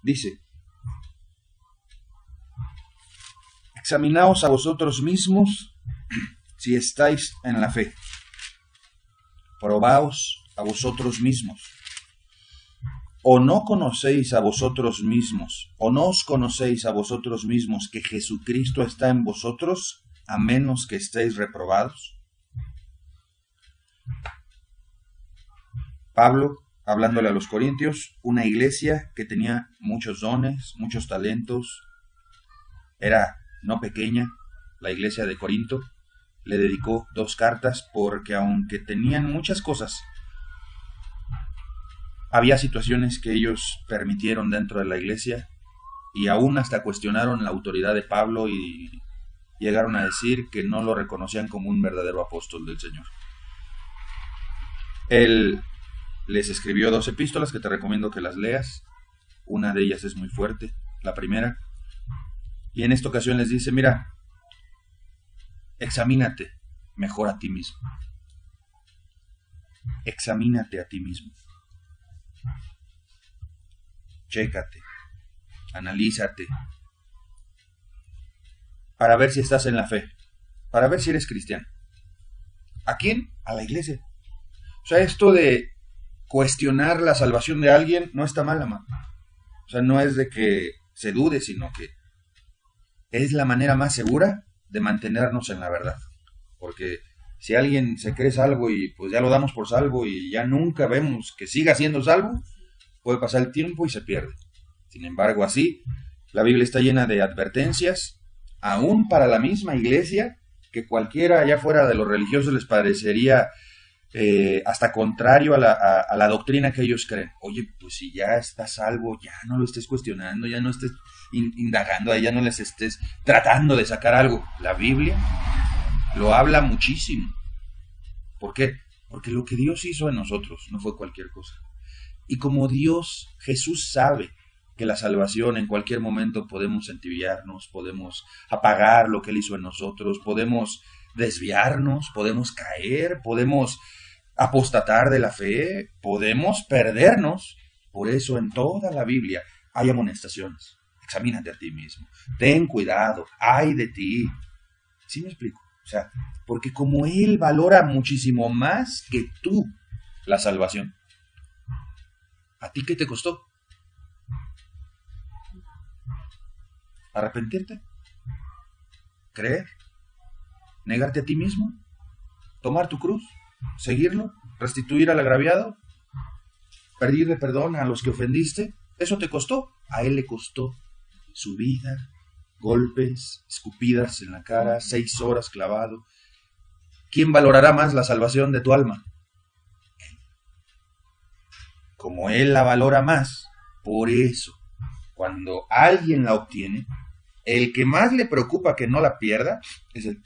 Dice: examinaos a vosotros mismos si estáis en la fe. Probaos a vosotros mismos. ¿O no conocéis a vosotros mismos, o no os conocéis a vosotros mismos que Jesucristo está en vosotros, a menos que estéis reprobados? Pablo, hablándole a los corintios, una iglesia que tenía muchos dones, muchos talentos, era no pequeña, la iglesia de Corinto, le dedicó 2 cartas porque aunque tenían muchas cosas, había situaciones que ellos permitieron dentro de la iglesia y aún hasta cuestionaron la autoridad de Pablo y llegaron a decir que no lo reconocían como un verdadero apóstol del Señor. Él les escribió 2 epístolas que te recomiendo que las leas. Una de ellas es muy fuerte, la primera. Y en esta ocasión les dice: mira, examínate mejor a ti mismo. Examínate a ti mismo. Chécate, analízate, para ver si estás en la fe, para ver si eres cristiano. ¿A quién? A la iglesia. O sea, esto de cuestionar la salvación de alguien no está mal, amado. O sea, no es de que se dude, sino que es la manera más segura de mantenernos en la verdad. Porque si alguien se cree salvo y pues ya lo damos por salvo y ya nunca vemos que siga siendo salvo, puede pasar el tiempo y se pierde. Sin embargo, así, la Biblia está llena de advertencias, aún para la misma iglesia, que cualquiera allá fuera de los religiosos les parecería hasta contrario a la doctrina que ellos creen. Oye, pues si ya estás salvo, ya no lo estés cuestionando, ya no estés indagando, ya no les estés tratando de sacar algo. La Biblia lo habla muchísimo. ¿Por qué? Porque lo que Dios hizo en nosotros no fue cualquier cosa. Y como Dios, Jesús sabe que la salvación en cualquier momento podemos entibiarnos, podemos apagar lo que Él hizo en nosotros, podemos desviarnos, podemos caer, podemos apostatar de la fe, podemos perdernos. Por eso en toda la Biblia hay amonestaciones. Examínate a ti mismo, ten cuidado, ay de ti. ¿Sí me explico? O sea, porque como Él valora muchísimo más que tú la salvación, ¿a ti qué te costó? ¿Arrepentirte? ¿Creer? ¿Negarte a ti mismo? ¿Tomar tu cruz? ¿Seguirlo? ¿Restituir al agraviado? ¿Pedirle perdón a los que ofendiste? ¿Eso te costó? A Él le costó su vida, golpes, escupidas en la cara, 6 horas clavado. ¿Quién valorará más la salvación de tu alma? Él. Como Él la valora más, por eso, cuando alguien la obtiene, el que más le preocupa que no la pierda es Él.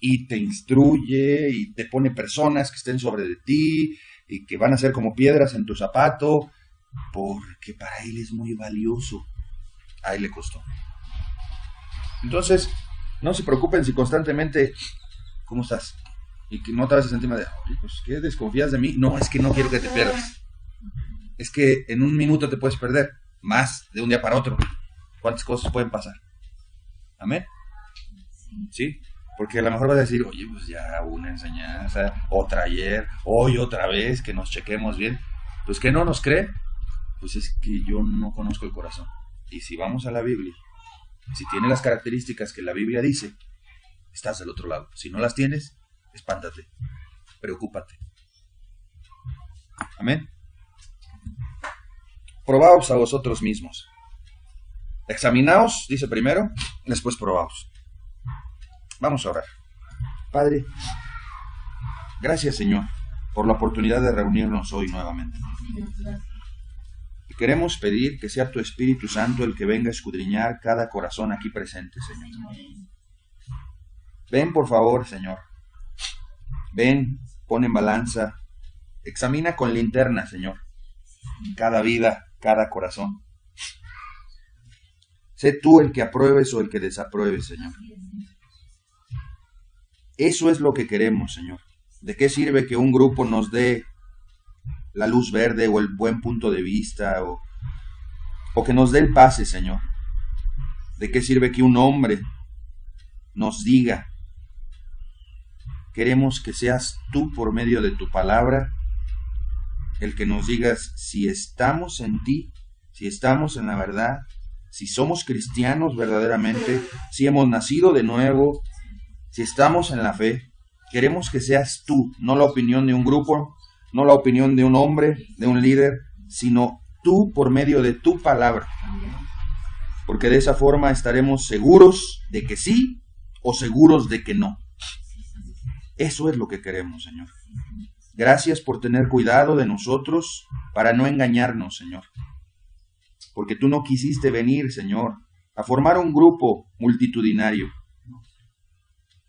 Y te instruye y te pone personas que estén sobre de ti y que van a ser como piedras en tu zapato, porque para Él es muy valioso. A Él le costó. Entonces, no se preocupen si constantemente, ¿cómo estás? Y que no te vas a sentir más de, pues, ¿qué desconfías de mí? No, es que no quiero que te pierdas. Es que en un minuto te puedes perder, más de un día para otro. ¿Cuántas cosas pueden pasar? ¿Amén? ¿Sí? Porque a lo mejor vas a decir, oye, pues ya una enseñanza, otra ayer, hoy otra vez, que nos chequemos bien. Pues que no nos cree, pues es que yo no conozco el corazón. Y si vamos a la Biblia, si tiene las características que la Biblia dice, estás del otro lado. Si no las tienes, espántate, preocúpate. Amén. Probaos a vosotros mismos. Examinaos, dice primero, después probaos. Vamos a orar. Padre, gracias, Señor, por la oportunidad de reunirnos hoy nuevamente. Y queremos pedir que sea tu Espíritu Santo el que venga a escudriñar cada corazón aquí presente, Señor. Ven, por favor, Señor. Ven, pon en balanza, examina con linterna, Señor, cada vida, cada corazón. Sé tú el que apruebes o el que desapruebes, Señor. Eso es lo que queremos, Señor. ¿De qué sirve que un grupo nos dé la luz verde o el buen punto de vista o que nos dé el pase, Señor. ¿De qué sirve que un hombre nos diga? Queremos que seas tú por medio de tu palabra el que nos digas si estamos en ti, si estamos en la verdad, si somos cristianos verdaderamente, si hemos nacido de nuevo, si estamos en la fe. Queremos que seas tú, no la opinión de un grupo, no la opinión de un hombre, de un líder, sino tú por medio de tu palabra. Porque de esa forma estaremos seguros de que sí o seguros de que no. Eso es lo que queremos, Señor. Gracias por tener cuidado de nosotros para no engañarnos, Señor. Porque tú no quisiste venir, Señor, a formar un grupo multitudinario.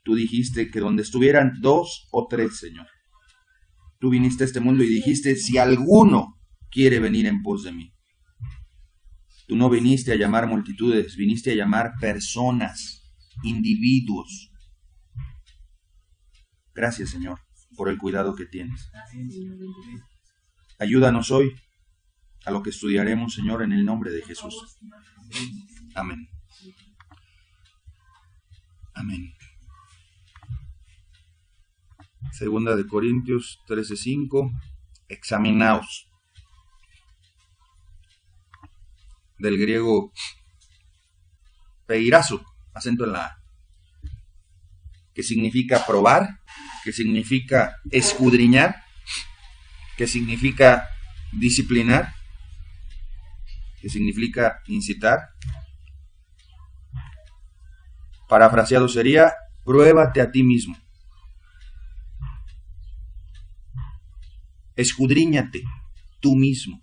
Tú dijiste que donde estuvieran 2 o 3, Señor. Tú viniste a este mundo y dijiste, si alguno quiere venir en pos de mí. Tú no viniste a llamar multitudes, viniste a llamar personas, individuos. Gracias, Señor, por el cuidado que tienes. Ayúdanos hoy a lo que estudiaremos, Señor, en el nombre de Jesús. Amén. Amén. Segunda de Corintios 13:5. Examinaos. Del griego peirazo, acento en la A, que significa probar, que significa escudriñar, que significa disciplinar, que significa incitar. Parafraseado sería, pruébate a ti mismo. Escudriñate tú mismo.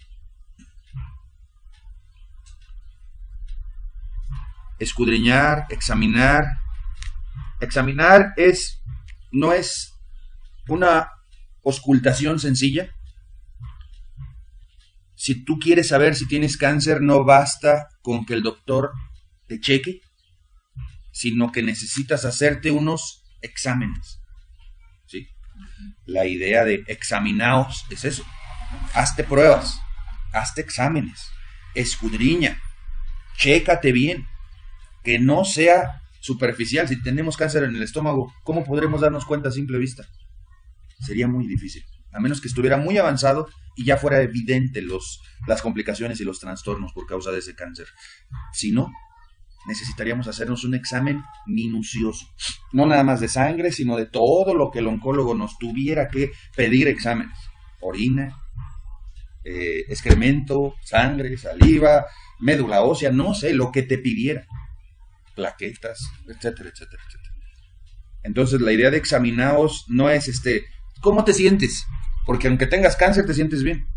Escudriñar, examinar. Examinar no es una auscultación sencilla. Si tú quieres saber si tienes cáncer, no basta con que el doctor te cheque, sino que necesitas hacerte unos exámenes. ¿Sí? La idea de examinaos es eso. Hazte pruebas, hazte exámenes, escudriña, chécate bien, que no sea superficial. Si tenemos cáncer en el estómago, ¿cómo podremos darnos cuenta a simple vista? Sería muy difícil, a menos que estuviera muy avanzado y ya fuera evidente las complicaciones y los trastornos por causa de ese cáncer. Si no, necesitaríamos hacernos un examen minucioso, no nada más de sangre, sino de todo lo que el oncólogo nos tuviera que pedir exámenes: orina, excremento, sangre, saliva, médula ósea, no sé, lo que te pidiera, plaquetas, etcétera, etcétera, etcétera. Entonces la idea de examinaos no es ¿cómo te sientes? Porque aunque tengas cáncer te sientes bien,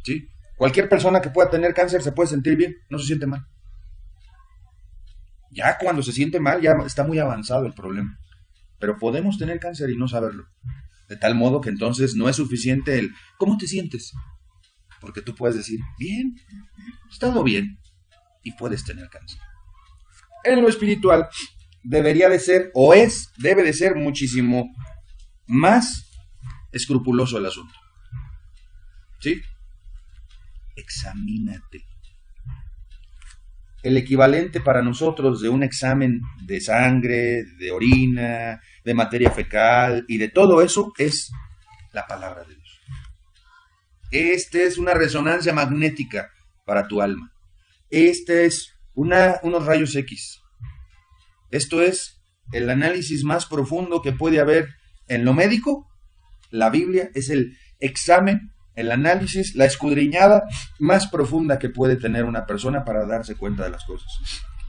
¿sí? Cualquier persona que pueda tener cáncer se puede sentir bien, no se siente mal. Ya cuando se siente mal ya está muy avanzado el problema. Pero podemos tener cáncer y no saberlo. De tal modo que entonces no es suficiente el ¿cómo te sientes? Porque tú puedes decir, bien, he estado bien, y puedes tener cáncer. En lo espiritual debería de ser, debe de ser muchísimo más escrupuloso el asunto. ¿Sí? Examínate. El equivalente para nosotros de un examen de sangre, de orina, de materia fecal y de todo eso es la palabra de Dios. Es una resonancia magnética para tu alma. Es unos rayos X. Esto es el análisis más profundo que puede haber en lo médico. La Biblia es el examen, el análisis, la escudriñada más profunda que puede tener una persona para darse cuenta de las cosas.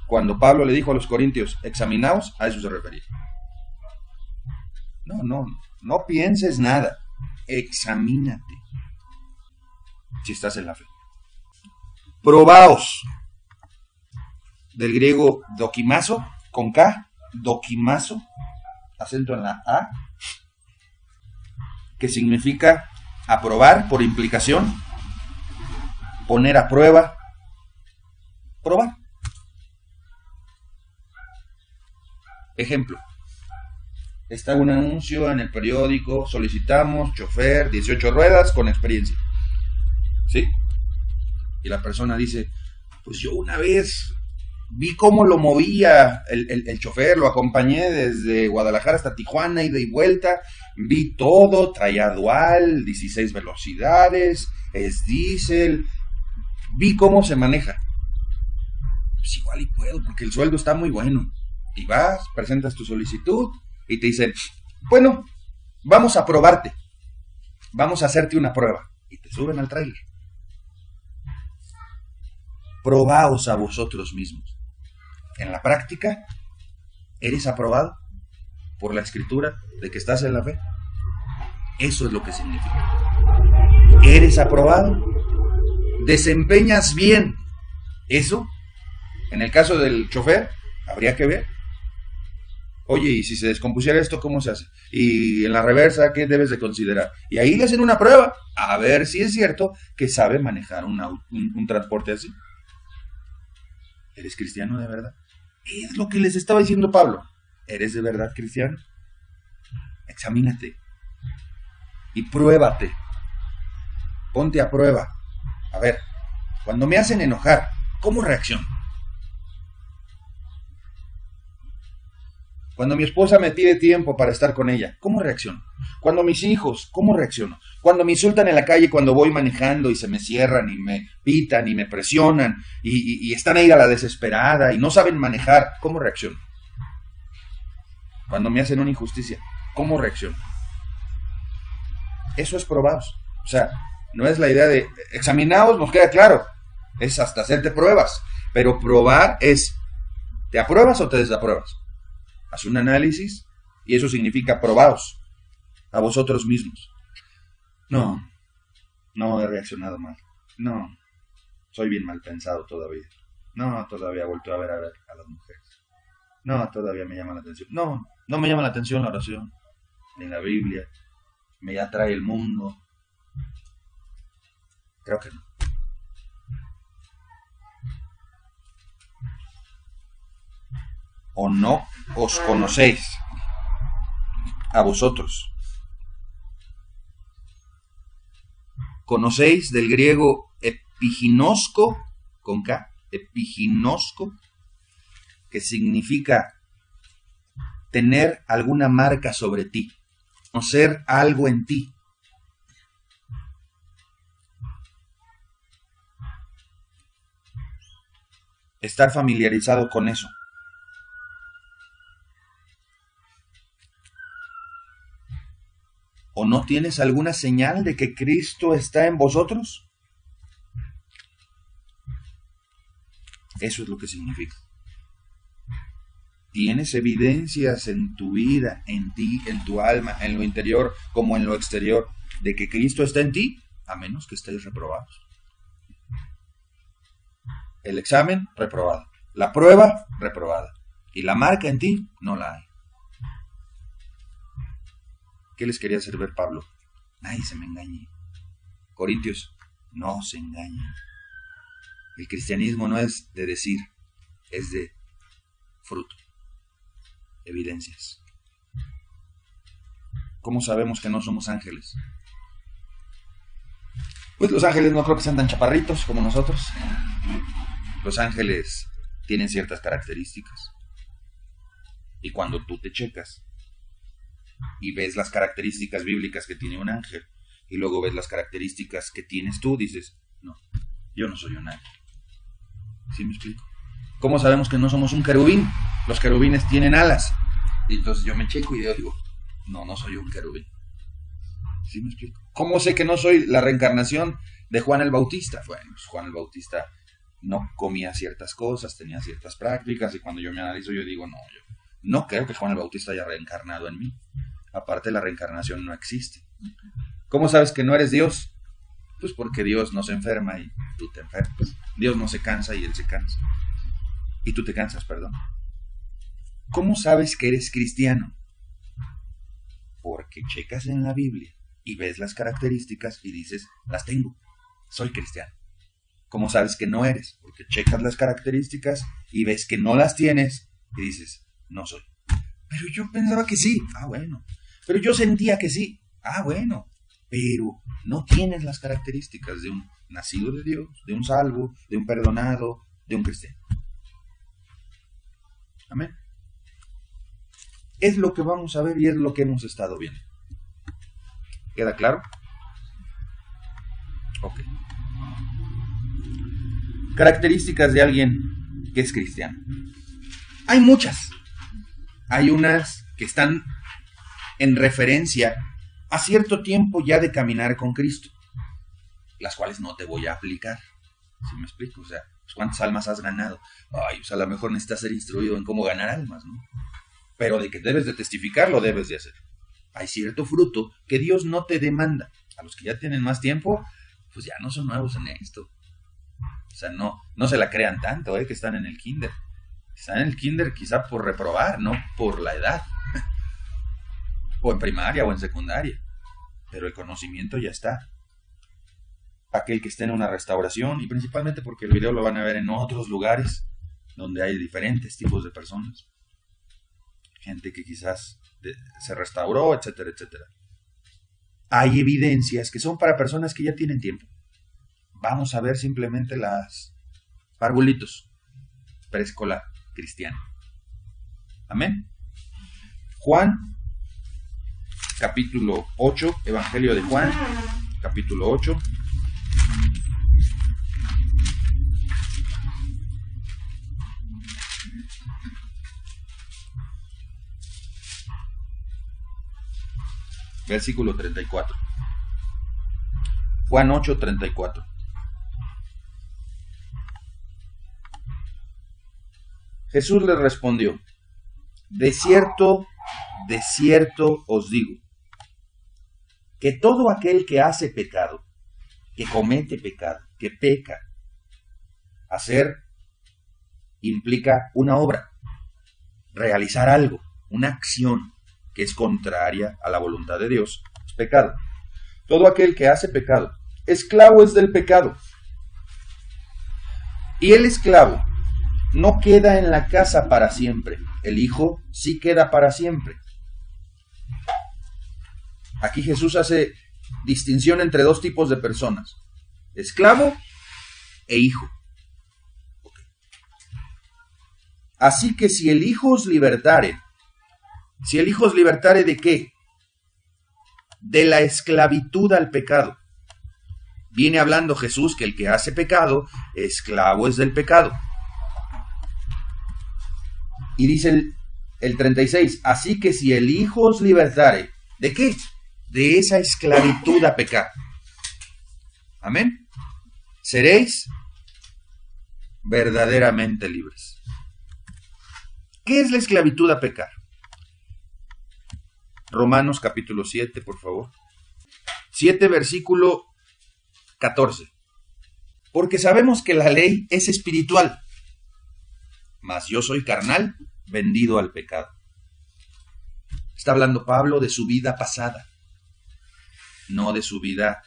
Cuando Pablo le dijo a los corintios, examinaos, a eso se refería. No pienses nada, examínate si estás en la fe. Probaos, del griego dokimazo, con K, dokimazo, acento en la A, que significa aprobar por implicación, poner a prueba, probar. Ejemplo, está un anuncio en el periódico, solicitamos chofer 18 ruedas con experiencia, ¿sí? Y la persona dice, Pues yo una vez vi cómo lo movía el chofer, lo acompañé desde Guadalajara hasta Tijuana, ida y vuelta, vi todo, traía dual, 16 velocidades, es diésel, vi cómo se maneja. Pues igual y puedo, porque el sueldo está muy bueno. Y vas, presentas tu solicitud y te dicen, bueno, vamos a probarte, vamos a hacerte una prueba. Y te suben al tráiler. Probaos a vosotros mismos. En la práctica, ¿eres aprobado por la Escritura de que estás en la fe? Eso es lo que significa. ¿Eres aprobado? ¿Desempeñas bien eso? En el caso del chofer, habría que ver. Oye, y si se descompusiera esto, ¿cómo se hace? Y en la reversa, ¿qué debes de considerar? Y ahí le hacen una prueba, a ver si es cierto que sabe manejar un transporte así. ¿Eres cristiano de verdad? Es lo que les estaba diciendo Pablo. ¿Eres de verdad cristiano? Examínate y pruébate. Ponte a prueba. A ver, cuando me hacen enojar, ¿cómo reacciono? Cuando mi esposa me pide tiempo para estar con ella, ¿cómo reacciono? Cuando mis hijos, ¿cómo reacciono? Cuando me insultan en la calle, cuando voy manejando y se me cierran y me pitan y me presionan y están ahí a la desesperada y no saben manejar, ¿cómo reacciono? Cuando me hacen una injusticia, ¿cómo reacciono? Eso es probados. O sea, no es la idea de examinaos, nos queda claro. Es hasta hacerte pruebas. Pero probar es, ¿te apruebas o te desapruebas? Haz un análisis y eso significa probaos a vosotros mismos. No he reaccionado mal. No, soy bien mal pensado todavía. No, todavía he vuelto a ver a las mujeres. No, todavía me llama la atención. No me llama la atención la oración, ni la Biblia. Me atrae el mundo. Creo que no. ¿O no os conocéis a vosotros? ¿Conocéis del griego epiginosko, con K, epiginosko, que significa tener alguna marca sobre ti, conocer algo en ti? Estar familiarizado con eso. ¿O no tienes alguna señal de que Cristo está en vosotros? Eso es lo que significa. ¿Tienes evidencias en tu vida, en ti, en tu alma, en lo interior como en lo exterior, de que Cristo está en ti? A menos que estéis reprobados. El examen, reprobado. La prueba, reprobada. Y la marca en ti, no la hay. ¿Qué les quería hacer ver Pablo? Nadie se me engañe. Corintios, no se engañen. El cristianismo no es de decir, es de fruto, evidencias. ¿Cómo sabemos que no somos ángeles? Pues los ángeles no creo que sean tan chaparritos como nosotros. Los ángeles tienen ciertas características. Y cuando tú te checas y ves las características bíblicas que tiene un ángel, y luego ves las características que tienes tú, dices, no, yo no soy un ángel. ¿Sí me explico? ¿Cómo sabemos que no somos un querubín? Los querubines tienen alas. Y entonces yo me checo y yo digo, no soy un querubín. ¿Sí me explico? ¿Cómo sé que no soy la reencarnación de Juan el Bautista? Bueno, pues Juan el Bautista no comía ciertas cosas, tenía ciertas prácticas, y cuando yo me analizo yo digo, yo no creo que Juan el Bautista haya reencarnado en mí. Aparte, la reencarnación no existe. ¿Cómo sabes que no eres Dios? Pues porque Dios no se enferma y tú te enfermas. Dios no se cansa y Él se cansa. Y tú te cansas, perdón. ¿Cómo sabes que eres cristiano? Porque checas en la Biblia y ves las características y dices, las tengo, soy cristiano. ¿Cómo sabes que no eres? Porque checas las características y ves que no las tienes y dices, no soy. Pero yo pensaba que sí. Bueno. Pero yo sentía que sí. Bueno. Pero no tienes las características de un nacido de Dios, de un salvo, de un perdonado, de un cristiano. Amén. Es lo que vamos a ver y es lo que hemos estado viendo. ¿Queda claro? Ok. Características de alguien que es cristiano. Hay muchas. Hay unas que están en referencia a cierto tiempo ya de caminar con Cristo, las cuales no te voy a aplicar. ¿Sí me explico? O sea, pues, ¿cuántas almas has ganado? Ay, pues a lo mejor necesitas ser instruido en cómo ganar almas, ¿no? Pero de que debes de testificar, lo debes de hacer. Hay cierto fruto que Dios no te demanda. A los que ya tienen más tiempo, pues ya no son nuevos en esto. O sea, no se la crean tanto, que están en el kinder. Están en el kinder quizá por reprobar, no por la edad. O en primaria o en secundaria. Pero el conocimiento ya está. Aquel que esté en una restauración, y principalmente porque el video lo van a ver en otros lugares donde hay diferentes tipos de personas. Gente que quizás se restauró, etcétera, etcétera. Hay evidencias que son para personas que ya tienen tiempo. Vamos a ver simplemente las parvulitos, preescolar, cristiano. Amén. Juan, capítulo 8, Evangelio de Juan, capítulo 8. Versículo 34. Juan 8, 34. Jesús les respondió: de cierto os digo, que todo aquel que hace pecado, que comete pecado, que peca, hacer implica una obra, realizar algo, una acción que es contraria a la voluntad de Dios, es pecado. Todo aquel que hace pecado, esclavo es del pecado. Y el esclavo no queda en la casa para siempre, el hijo sí queda para siempre. Aquí Jesús hace distinción entre dos tipos de personas, esclavo e hijo. Okay. Así que si el hijo os libertare, ¿de qué? De la esclavitud al pecado. Viene hablando Jesús que el que hace pecado, esclavo es del pecado. Y dice el 36, así que si el hijo os libertare, ¿de qué? De esa esclavitud a pecar. Amén. Seréis verdaderamente libres. ¿Qué es la esclavitud a pecar? Romanos capítulo 7, por favor. 7, versículo 14. Porque sabemos que la ley es espiritual, mas yo soy carnal, vendido al pecado. Está hablando Pablo de su vida pasada, no de su vida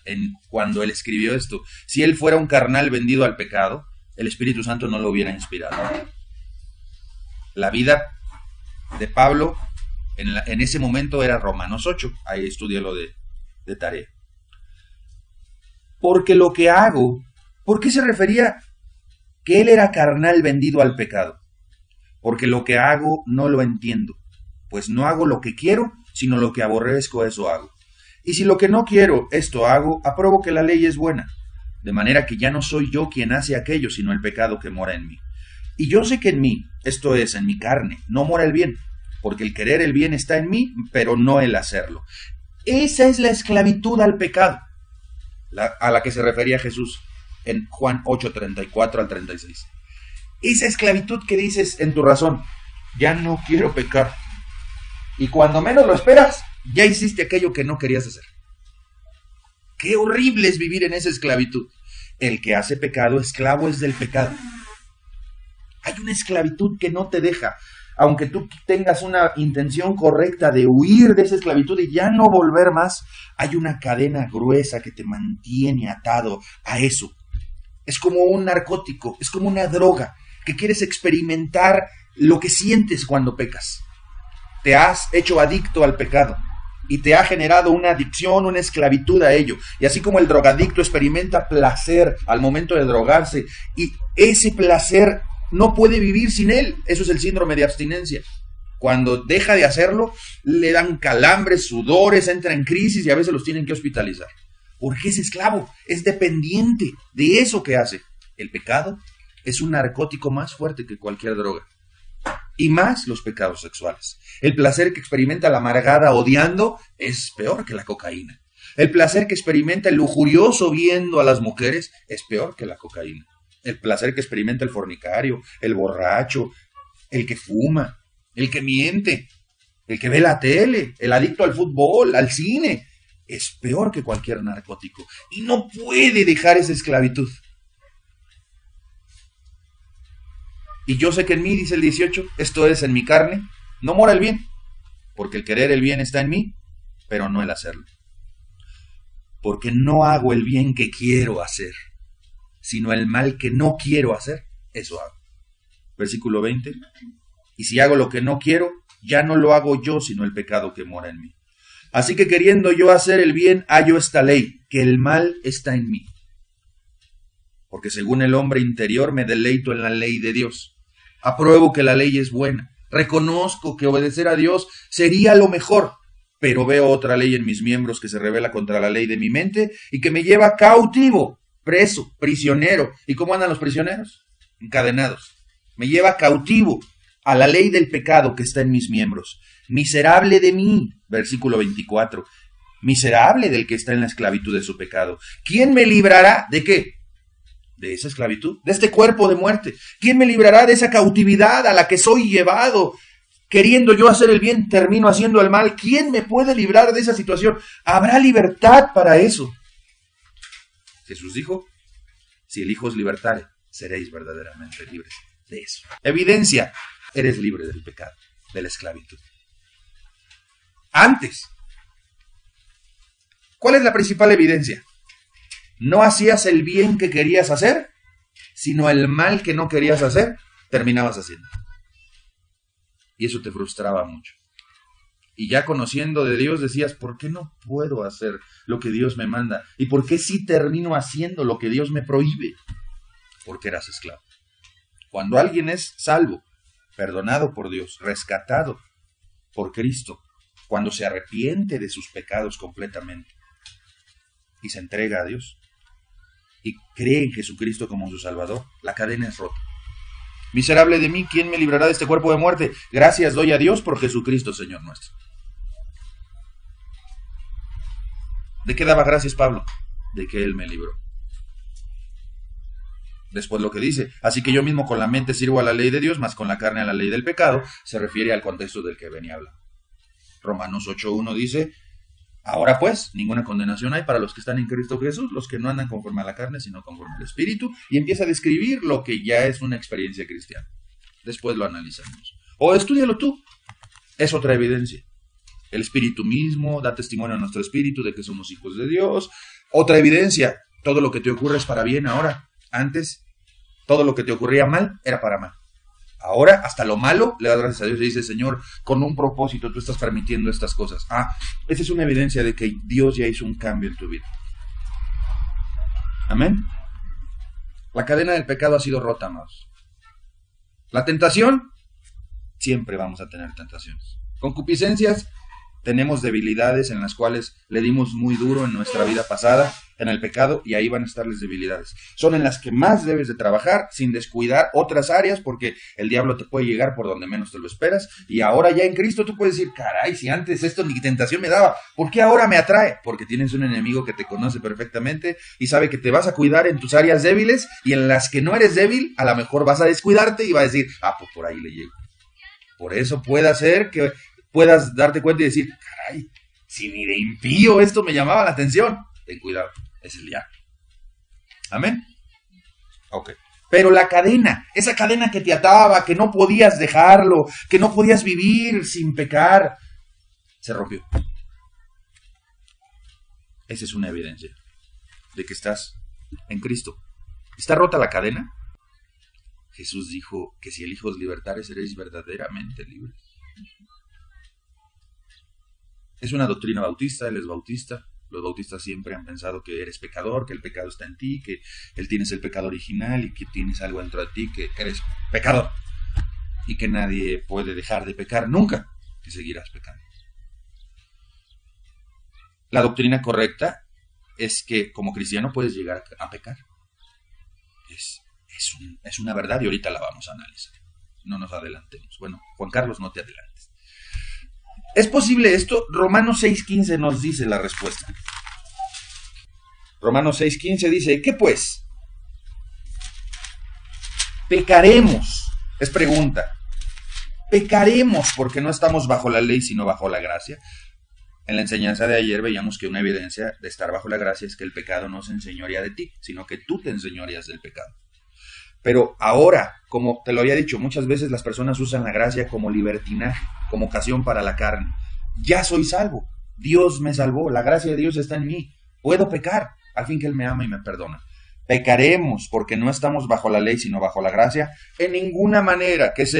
cuando él escribió esto. Si él fuera un carnal vendido al pecado, el Espíritu Santo no lo hubiera inspirado. La vida de Pablo en ese momento era Romanos 8. Ahí estudialo de tarea. Porque lo que hago, ¿por qué se refería que él era carnal vendido al pecado? Porque lo que hago no lo entiendo, pues no hago lo que quiero, sino lo que aborrezco, eso hago. Y si lo que no quiero, esto hago, apruebo que la ley es buena, de manera que ya no soy yo quien hace aquello, sino el pecado que mora en mí. Y yo sé que en mí, esto es, en mi carne, no mora el bien, porque el querer el bien está en mí, pero no el hacerlo. Esa es la esclavitud al pecado, a la que se refería Jesús en Juan 8, 34 al 36. Esa esclavitud que dices en tu razón, ya no quiero pecar. Y cuando menos lo esperas, ya hiciste aquello que no querías hacer. Qué horrible es vivir en esa esclavitud. El que hace pecado, esclavo es del pecado. Hay una esclavitud que no te deja, aunque tú tengas una intención correcta de huir de esa esclavitud y ya no volver más, hay una cadena gruesa que te mantiene atado a eso. Es como un narcótico, es como una droga, que quieres experimentar lo que sientes cuando pecas. Te has hecho adicto al pecado. y te ha generado una adicción, una esclavitud a ello. Y así como el drogadicto experimenta placer al momento de drogarse, y ese placer no puede vivir sin él, eso es el síndrome de abstinencia. Cuando deja de hacerlo, le dan calambres, sudores, entra en crisis y a veces los tienen que hospitalizar. Porque es esclavo, es dependiente de eso que hace. El pecado es un narcótico más fuerte que cualquier droga. Y más los pecados sexuales. El placer que experimenta la amargada odiando es peor que la cocaína. El placer que experimenta el lujurioso viendo a las mujeres es peor que la cocaína. El placer que experimenta el fornicario, el borracho, el que fuma, el que miente, el que ve la tele, el adicto al fútbol, al cine, es peor que cualquier narcótico. Y no puede dejar esa esclavitud. Y yo sé que en mí, dice el 18, esto es, en mi carne, no mora el bien, porque el querer el bien está en mí, pero no el hacerlo. Porque no hago el bien que quiero hacer, sino el mal que no quiero hacer, eso hago. Versículo 20. Y si hago lo que no quiero, ya no lo hago yo, sino el pecado que mora en mí. Así que queriendo yo hacer el bien, hallo esta ley, que el mal está en mí. Porque según el hombre interior me deleito en la ley de Dios. Apruebo que la ley es buena. Reconozco que obedecer a Dios sería lo mejor. Pero veo otra ley en mis miembros que se revela contra la ley de mi mente y que me lleva cautivo, preso, prisionero. ¿Y cómo andan los prisioneros? Encadenados. Me lleva cautivo a la ley del pecado que está en mis miembros. Miserable de mí, versículo 24. Miserable del que está en la esclavitud de su pecado. ¿Quién me librará de qué? De esa esclavitud, de este cuerpo de muerte. ¿Quién me librará de esa cautividad a la que soy llevado? Queriendo yo hacer el bien, termino haciendo el mal. ¿Quién me puede librar de esa situación? ¿Habrá libertad para eso? Jesús dijo, si el Hijo os libertare, seréis verdaderamente libres de eso. Evidencia, eres libre del pecado, de la esclavitud. Antes, ¿cuál es la principal evidencia? No hacías el bien que querías hacer, sino el mal que no querías hacer, terminabas haciendo. Y eso te frustraba mucho. Y ya conociendo de Dios decías, ¿por qué no puedo hacer lo que Dios me manda? ¿Y por qué sí termino haciendo lo que Dios me prohíbe? Porque eras esclavo. Cuando alguien es salvo, perdonado por Dios, rescatado por Cristo, cuando se arrepiente de sus pecados completamente y se entrega a Dios y cree en Jesucristo como su Salvador, la cadena es rota. Miserable de mí, ¿quién me librará de este cuerpo de muerte? Gracias doy a Dios por Jesucristo, Señor nuestro. ¿De qué daba gracias Pablo? De que Él me libró. Después lo que dice, así que yo mismo con la mente sirvo a la ley de Dios, mas con la carne a la ley del pecado, se refiere al contexto del que venía hablando. Romanos 8.1 dice, ahora pues, ninguna condenación hay para los que están en Cristo Jesús, los que no andan conforme a la carne, sino conforme al Espíritu, y empieza a describir lo que ya es una experiencia cristiana. Después lo analizamos. O estúdialo tú, es otra evidencia. El Espíritu mismo da testimonio a nuestro espíritu de que somos hijos de Dios. Otra evidencia, todo lo que te ocurre es para bien ahora. Antes, todo lo que te ocurría mal era para mal. Ahora, hasta lo malo, le das gracias a Dios y dice, Señor, con un propósito tú estás permitiendo estas cosas. Esa es una evidencia de que Dios ya hizo un cambio en tu vida. Amén. La cadena del pecado ha sido rota, amados. La tentación, siempre vamos a tener tentaciones. Concupiscencias, tenemos debilidades en las cuales le dimos muy duro en nuestra vida pasada, en el pecado, y ahí van a estar las debilidades. Son en las que más debes de trabajar, sin descuidar otras áreas, porque el diablo te puede llegar por donde menos te lo esperas, y ahora ya en Cristo tú puedes decir, caray, si antes esto ni tentación me daba, ¿por qué ahora me atrae? Porque tienes un enemigo que te conoce perfectamente, y sabe que te vas a cuidar en tus áreas débiles, y en las que no eres débil, a lo mejor vas a descuidarte, y va a decir, pues por ahí le llego. Por eso puede ser que puedas darte cuenta y decir, caray, si ni de impío esto me llamaba la atención. Ten cuidado, es el diablo. Amén. Ok. Pero la cadena, esa cadena que te ataba, que no podías dejarlo, que no podías vivir sin pecar, se rompió. Esa es una evidencia de que estás en Cristo. ¿Está rota la cadena? Jesús dijo que si el Hijo os libertare, seréis verdaderamente libres. Es una doctrina bautista, él es bautista. Los bautistas siempre han pensado que eres pecador, que el pecado está en ti, que él tienes el pecado original y que tienes algo dentro de ti, que eres pecador. Y que nadie puede dejar de pecar nunca, que seguirás pecando. La doctrina correcta es que como cristiano puedes llegar a pecar. Es una verdad y ahorita la vamos a analizar. No nos adelantemos. Bueno, Juan Carlos, no te adelantes. ¿Es posible esto? Romanos 6:15 nos dice la respuesta. Romanos 6:15 dice, ¿qué pues? Pecaremos. Es pregunta. ¿Pecaremos porque no estamos bajo la ley sino bajo la gracia? En la enseñanza de ayer veíamos que una evidencia de estar bajo la gracia es que el pecado no se enseñorea de ti, sino que tú te enseñoreas del pecado. Pero ahora, como te lo había dicho, muchas veces las personas usan la gracia como libertinaje, como ocasión para la carne. Ya soy salvo, Dios me salvó, la gracia de Dios está en mí, puedo pecar, al fin que Él me ama y me perdona. Pecaremos porque no estamos bajo la ley sino bajo la gracia, en ninguna manera, que es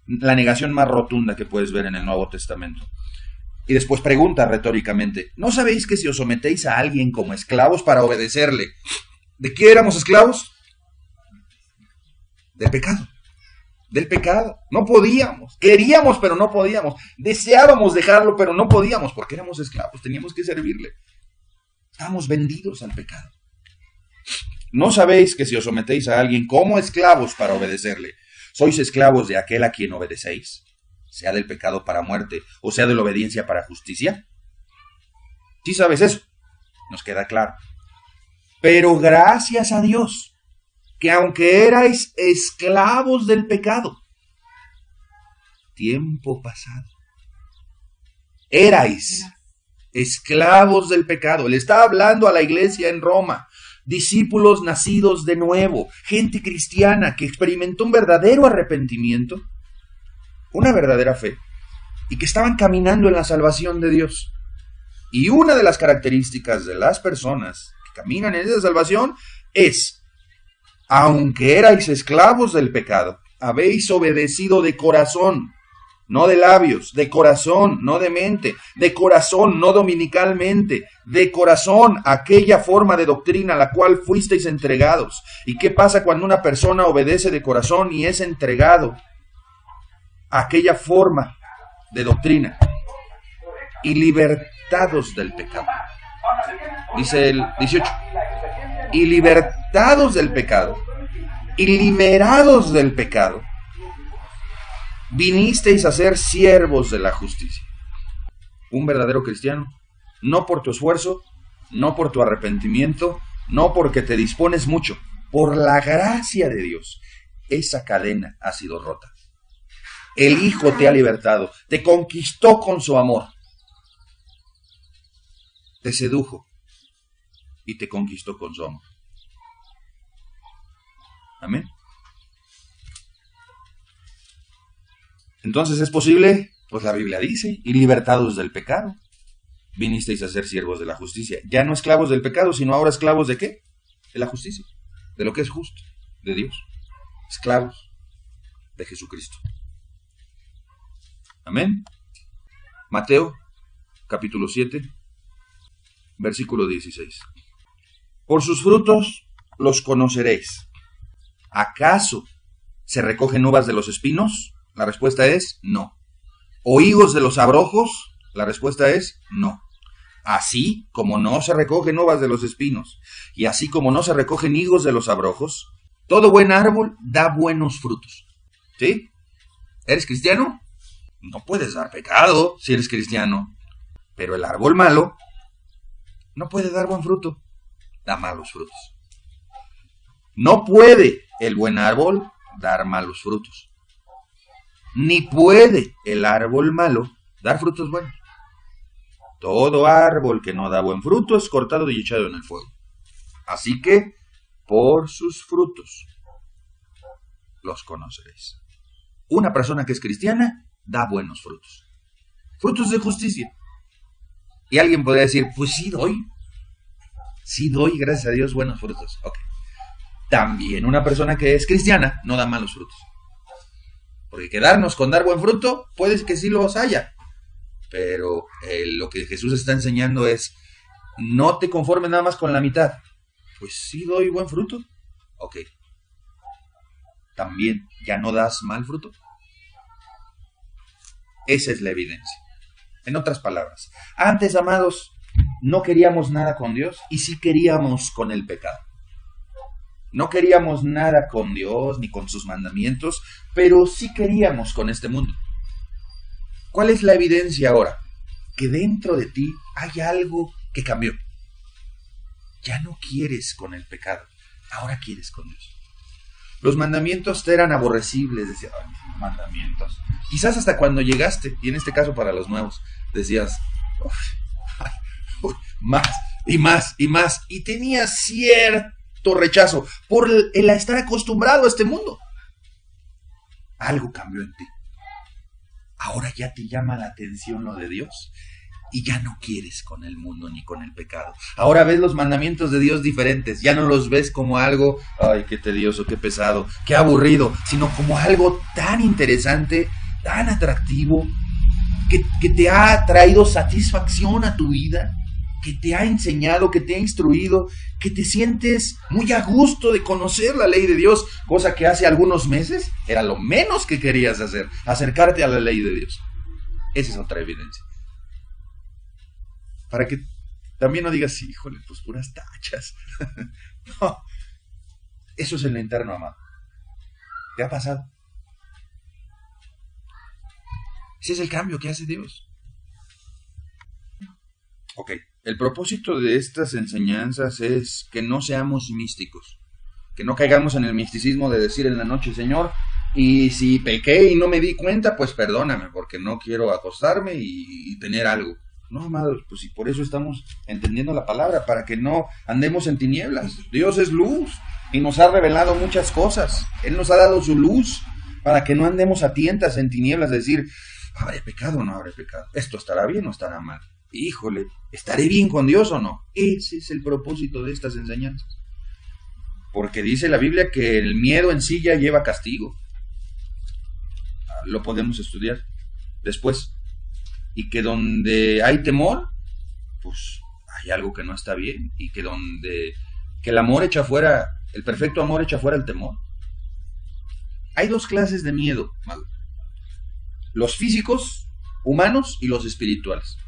la negación más rotunda que puedes ver en el Nuevo Testamento. Y después pregunta retóricamente, ¿no sabéis que si os sometéis a alguien como esclavos para obedecerle, ¿de qué éramos esclavos? Del pecado. Del pecado. No podíamos. Queríamos, pero no podíamos. Deseábamos dejarlo, pero no podíamos, porque éramos esclavos. Teníamos que servirle. Estábamos vendidos al pecado. ¿No sabéis que si os sometéis a alguien como esclavos para obedecerle, sois esclavos de aquel a quien obedecéis? Sea del pecado para muerte, o sea de la obediencia para justicia. ¿Sí sabes eso? Nos queda claro. Pero gracias a Dios, que aunque erais esclavos del pecado, tiempo pasado, erais esclavos del pecado. Le está hablando a la iglesia en Roma, discípulos nacidos de nuevo, gente cristiana que experimentó un verdadero arrepentimiento, una verdadera fe, y que estaban caminando en la salvación de Dios. Y una de las características de las personas que caminan en esa salvación es, aunque erais esclavos del pecado, habéis obedecido de corazón, no de labios, de corazón, no de mente, de corazón, no dominicalmente, de corazón, aquella forma de doctrina a la cual fuisteis entregados. ¿Y qué pasa cuando una persona obedece de corazón y es entregado a aquella forma de doctrina? Y libertados del pecado. Dice el 18. Y libertados del pecado, y liberados del pecado, vinisteis a ser siervos de la justicia. Un verdadero cristiano, no por tu esfuerzo, no por tu arrepentimiento, no porque te dispones mucho, por la gracia de Dios, esa cadena ha sido rota. El Hijo te ha libertado, te conquistó con su amor, te sedujo y te conquistó con su amor. Amén. Entonces, ¿es posible? Pues la Biblia dice, y libertados del pecado, vinisteis a ser siervos de la justicia. Ya no esclavos del pecado, sino ahora esclavos ¿de qué? De la justicia, de lo que es justo, de Dios. Esclavos de Jesucristo. Amén. Mateo, capítulo 7, versículo 16. Por sus frutos los conoceréis. ¿Acaso se recogen uvas de los espinos? La respuesta es no. ¿O higos de los abrojos? La respuesta es no. Así como no se recogen uvas de los espinos, y así como no se recogen higos de los abrojos, todo buen árbol da buenos frutos. ¿Sí? ¿Eres cristiano? No puedes dar pecado si eres cristiano. Pero el árbol malo no puede dar buen fruto, da malos frutos. No puede el buen árbol dar malos frutos, ni puede el árbol malo dar frutos buenos. Todo árbol que no da buen fruto es cortado y echado en el fuego. Así que, por sus frutos los conoceréis. Una persona que es cristiana da buenos frutos, frutos de justicia. Y alguien podría decir, pues sí doy, gracias a Dios, buenos frutos. Ok. También una persona que es cristiana no da malos frutos. Porque quedarnos con dar buen fruto, puede que sí los haya. Pero lo que Jesús está enseñando es, no te conformes nada más con la mitad. Pues sí doy buen fruto. Ok. También, ¿ya no das mal fruto? Esa es la evidencia. En otras palabras, antes, amados, no queríamos nada con Dios y sí queríamos con el pecado. No queríamos nada con Dios ni con sus mandamientos, pero sí queríamos con este mundo. ¿Cuál es la evidencia ahora? Que dentro de ti hay algo que cambió. Ya no quieres con el pecado, ahora quieres con Dios. Los mandamientos te eran aborrecibles, decías, mandamientos. Quizás hasta cuando llegaste, y en este caso para los nuevos, decías, más y más y más, y tenías cierto rechazo por el estar acostumbrado a este mundo. Algo cambió en ti. Ahora ya te llama la atención lo de Dios y ya no quieres con el mundo ni con el pecado. Ahora ves los mandamientos de Dios diferentes, ya no los ves como algo, ay, qué tedioso, qué pesado, qué aburrido, sino como algo tan interesante, tan atractivo, que te ha traído satisfacción a tu vida, que te ha enseñado, que te ha instruido, que te sientes muy a gusto de conocer la ley de Dios, cosa que hace algunos meses era lo menos que querías hacer, acercarte a la ley de Dios. Esa es otra evidencia. Para que también no digas, híjole, pues puras tachas. No, eso es en lo interno, amado. ¿Te ha pasado? Ese es el cambio que hace Dios. Ok, el propósito de estas enseñanzas es que no seamos místicos, que no caigamos en el misticismo de decir en la noche, Señor, y si pequé y no me di cuenta, pues perdóname, porque no quiero acostarme y tener algo. No, amados, pues y por eso estamos entendiendo la palabra, para que no andemos en tinieblas. Dios es luz y nos ha revelado muchas cosas. Él nos ha dado su luz para que no andemos a tientas en tinieblas, de decir, ¿habré pecado o no habré pecado? ¿Esto estará bien o estará mal? Híjole, ¿estaré bien con Dios o no? Ese es el propósito de estas enseñanzas. Porque dice la Biblia que el miedo en sí ya lleva castigo. Lo podemos estudiar después. Y que donde hay temor, pues hay algo que no está bien. Y que que el amor echa fuera, el perfecto amor echa fuera el temor. Hay dos clases de miedo, los físicos humanos y los espirituales.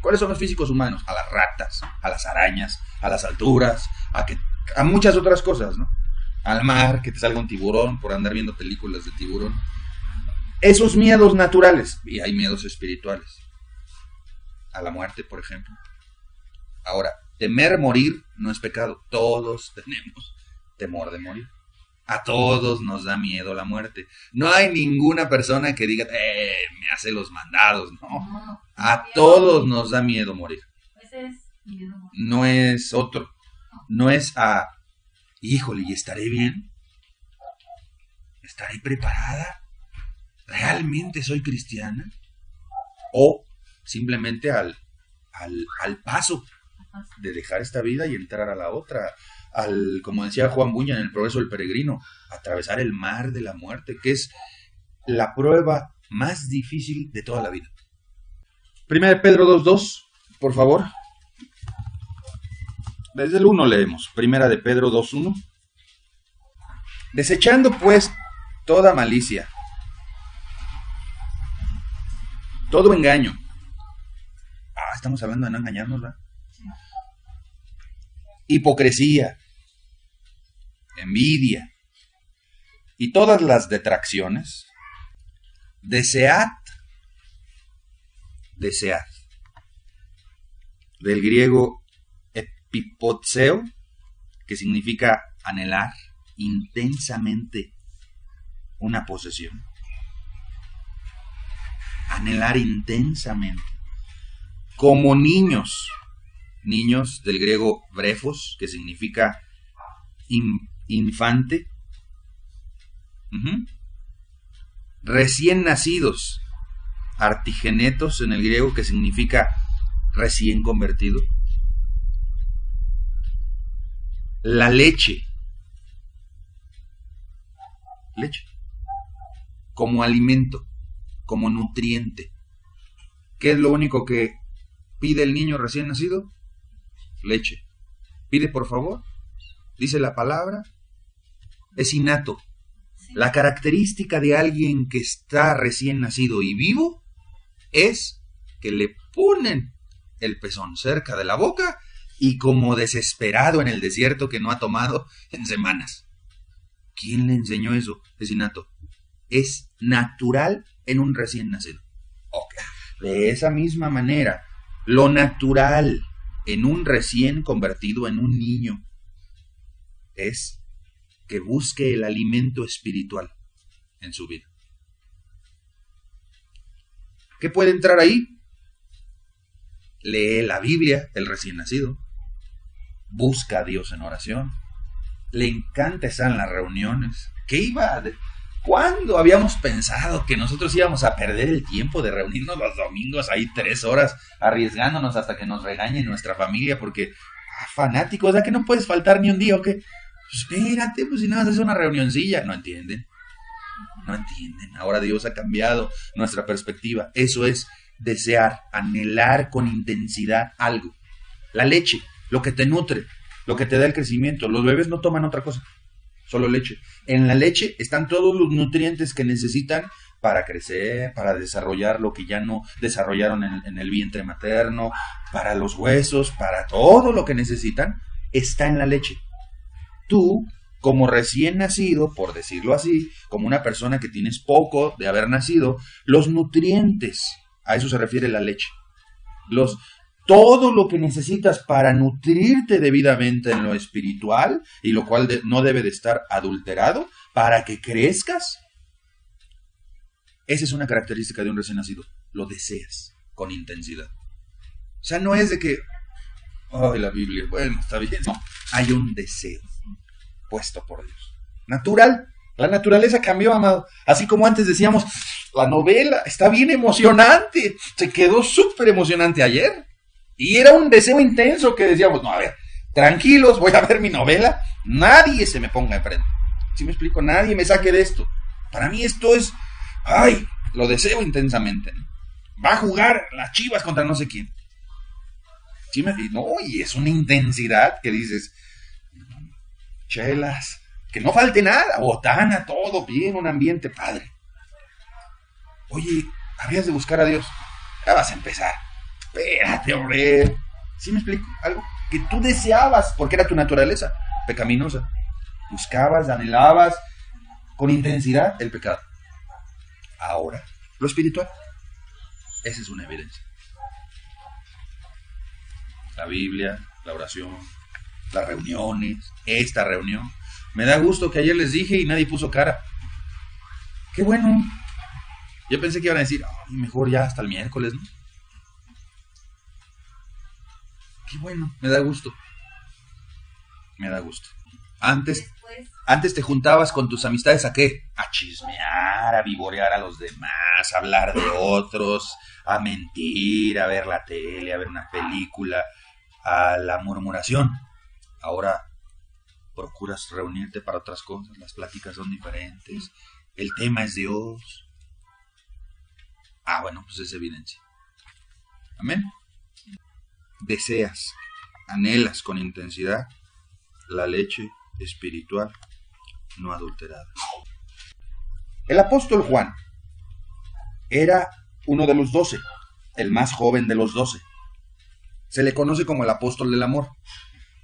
¿Cuáles son los físicos humanos? A las ratas, a las arañas, a las alturas, a muchas otras cosas, ¿no? Al mar, que te salga un tiburón por andar viendo películas de tiburón. Esos miedos naturales, y hay miedos espirituales. A la muerte, por ejemplo. Ahora, temer morir no es pecado. Todos tenemos temor de morir. A todos nos da miedo la muerte. No hay ninguna persona que diga, me hace los mandados. No. A todos nos da miedo morir. No es otro. No es híjole, ¿y estaré bien? ¿Estaré preparada? ¿Realmente soy cristiana? O simplemente al paso de dejar esta vida y entrar a la otra. Como decía Juan Buña en El Progreso del Peregrino, atravesar el mar de la muerte, que es la prueba más difícil de toda la vida. Primera de Pedro 2:2, por favor. Desde el 1 leemos. Primera de Pedro 2:1. Desechando pues toda malicia, todo engaño. Estamos hablando de no engañarnos, ¿verdad? Hipocresía, envidia y todas las detracciones. Desead. Del griego epipotseo, que significa anhelar intensamente una posesión. Anhelar intensamente. Como niños del griego brefos, que significa infante. Recién nacidos, artigenetos en el griego, que significa recién convertido. La leche, como alimento, como nutriente. ¿Qué es lo único que pide el niño recién nacido? Leche. Pide por favor, dice la palabra, es innato. La característica de alguien que está recién nacido y vivo es que le ponen el pezón cerca de la boca y como desesperado en el desierto que no ha tomado en semanas. ¿Quién le enseñó eso? Es innato. Es natural en un recién nacido. Okay. De esa misma manera, lo natural en un recién convertido en un niño es que busque el alimento espiritual en su vida. ¿Qué puede entrar ahí? Lee la Biblia, el recién nacido. Busca a Dios en oración. Le encanta estar en las reuniones. ¿Cuándo habíamos pensado que nosotros íbamos a perder el tiempo de reunirnos los domingos ahí 3 horas, arriesgándonos hasta que nos regañe nuestra familia porque fanáticos, o sea que no puedes faltar ni un día o qué? Espérate, pues si nada más es una reunioncilla. No entienden. Ahora Dios ha cambiado nuestra perspectiva. Eso es desear, anhelar con intensidad algo. La leche, lo que te nutre, lo que te da el crecimiento. Los bebés no toman otra cosa, solo leche. En la leche están todos los nutrientes que necesitan para crecer, para desarrollar lo que ya no desarrollaron en el vientre materno, para los huesos, para todo lo que necesitan, está en la leche. Tú, como recién nacido, por decirlo así, como una persona que tienes poco de haber nacido, los nutrientes, a eso se refiere la leche. Todo lo que necesitas para nutrirte debidamente en lo espiritual, y lo cual no debe de estar adulterado, para que crezcas. Esa es una característica de un recién nacido. Lo deseas con intensidad. O sea, no es de que, ay, la Biblia, bueno, está bien. No, hay un deseo puesto por Dios. Natural. La naturaleza cambió, amado. Así como antes decíamos, la novela está bien emocionante. Se quedó súper emocionante ayer. Y era un deseo intenso que decíamos, no, a ver, tranquilos, voy a ver mi novela. Nadie se me ponga enfrente. ¿Sí me explico? Nadie me saque de esto. Para mí esto es, ay, lo deseo intensamente. Va a jugar las Chivas contra no sé quién. ¿Sí no, y es una intensidad que dices, chelas, que no falte nada, botana, todo bien, un ambiente padre. Oye, habrías de buscar a Dios. Ya vas a empezar. Espérate, hombre. ¿Sí me explico? Algo que tú deseabas, porque era tu naturaleza pecaminosa. Buscabas, anhelabas con intensidad el pecado. Ahora, lo espiritual. Esa es una evidencia. La Biblia, la oración, las reuniones, esta reunión. Me da gusto que ayer les dije y nadie puso cara. Qué bueno. Yo pensé que iban a decir, mejor ya hasta el miércoles, ¿no? Qué bueno, me da gusto. Me da gusto. Antes te juntabas con tus amistades ¿a qué? A chismear, a vivorear a los demás, a hablar de otros, a mentir, a ver la tele, a ver una película, a la murmuración. Ahora procuras reunirte para otras cosas, las pláticas son diferentes, el tema es Dios. Bueno, pues es evidencia. Amén. Deseas, anhelas con intensidad la leche espiritual no adulterada. El apóstol Juan era uno de los 12, el más joven de los 12. Se le conoce como el apóstol del amor,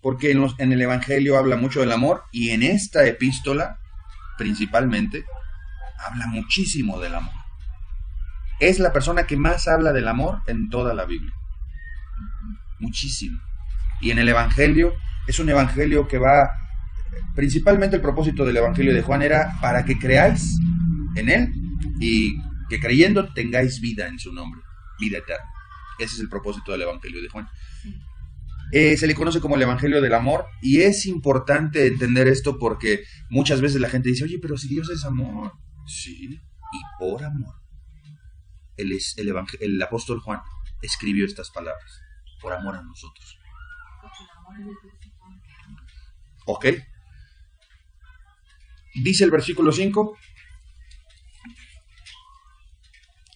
porque en el Evangelio habla mucho del amor y en esta epístola, principalmente, habla muchísimo del amor. Es la persona que más habla del amor en toda la Biblia. Muchísimo. Y en el Evangelio, es un Evangelio que va, principalmente el propósito del Evangelio de Juan era para que creáis en Él y que creyendo tengáis vida en su nombre, vida eterna. Ese es el propósito del Evangelio de Juan. Se le conoce como el Evangelio del amor y es importante entender esto porque muchas veces la gente dice, oye, pero si Dios es amor. Sí, y por amor. El apóstol Juan escribió estas palabras, por amor a nosotros. Ok. Dice el versículo 5,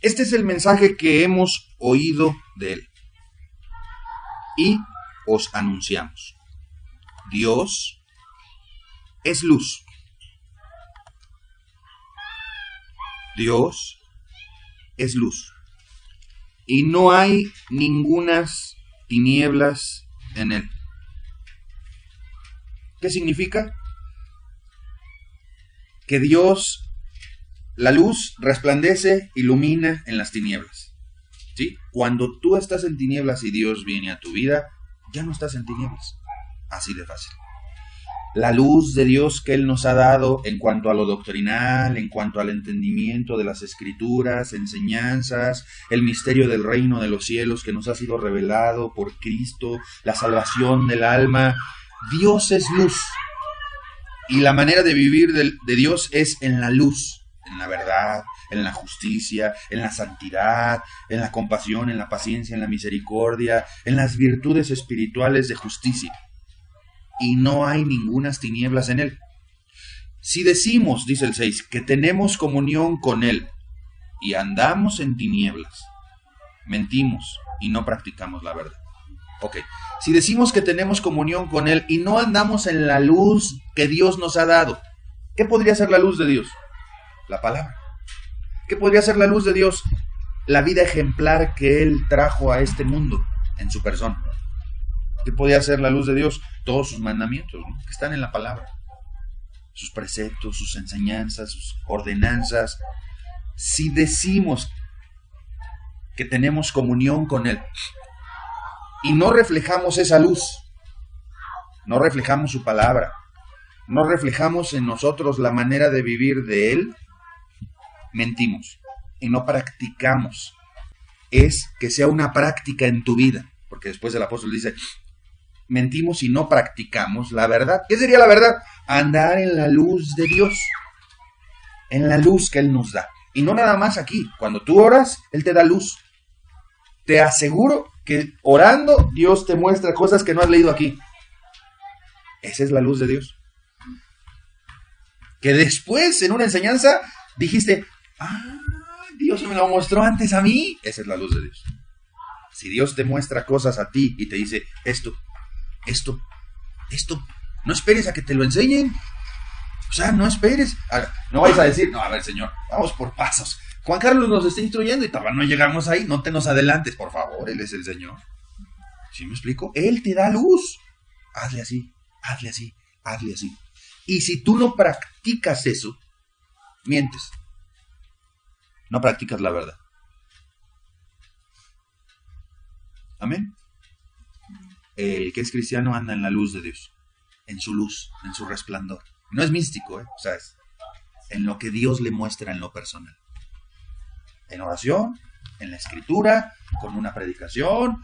Este es el mensaje que hemos oído de él y os anunciamos. Dios es luz. Dios es luz. Y no hay ningunas tinieblas en él. ¿Qué significa? Que Dios, la luz, resplandece, ilumina en las tinieblas. ¿Sí? Cuando tú estás en tinieblas y Dios viene a tu vida, ya no estás en tinieblas. Así de fácil. La luz de Dios que Él nos ha dado en cuanto a lo doctrinal, en cuanto al entendimiento de las escrituras, enseñanzas, el misterio del reino de los cielos que nos ha sido revelado por Cristo, la salvación del alma. Dios es luz. Y la manera de vivir de Dios es en la luz, en la verdad, en la justicia, en la santidad, en la compasión, en la paciencia, en la misericordia, en las virtudes espirituales de justicia. Y no hay ningunas tinieblas en él. Si decimos, dice el 6, que tenemos comunión con él y andamos en tinieblas, mentimos y no practicamos la verdad. Ok, si decimos que tenemos comunión con él y no andamos en la luz que Dios nos ha dado, ¿qué podría ser la luz de Dios? La palabra. ¿Qué podría ser la luz de Dios? La vida ejemplar que él trajo a este mundo en su persona. ¿Qué podría ser la luz de Dios? Todos sus mandamientos, ¿no?, que están en la palabra. Sus preceptos, sus enseñanzas, sus ordenanzas. Si decimos que tenemos comunión con él y no reflejamos esa luz, no reflejamos su palabra, no reflejamos en nosotros la manera de vivir de él, mentimos y no practicamos. Es que sea una práctica en tu vida, porque después el apóstol dice, mentimos y no practicamos la verdad. ¿Qué sería la verdad? Andar en la luz de Dios, en la luz que Él nos da. Y no nada más aquí, cuando tú oras, Él te da luz. Te aseguro que orando, Dios te muestra cosas que no has leído aquí. Esa es la luz de Dios. Que después, en una enseñanza, dijiste, Dios me lo mostró antes a mí. Esa es la luz de Dios. Si Dios te muestra cosas a ti y te dice, esto, no esperes a que te lo enseñen. O sea, no esperes. No vais a decir, no, a ver, Señor, vamos por pasos. Juan Carlos nos está instruyendo y todavía no llegamos ahí. No te nos adelantes, por favor, Él es el Señor. ¿Sí me explico? Él te da luz. Hazle así, hazle así, hazle así. Y si tú no practicas eso, mientes. No practicas la verdad. Amén. El que es cristiano anda en la luz de Dios, en su luz, en su resplandor. No es místico, o sea, es en lo que Dios le muestra en lo personal. En oración, en la escritura, con una predicación,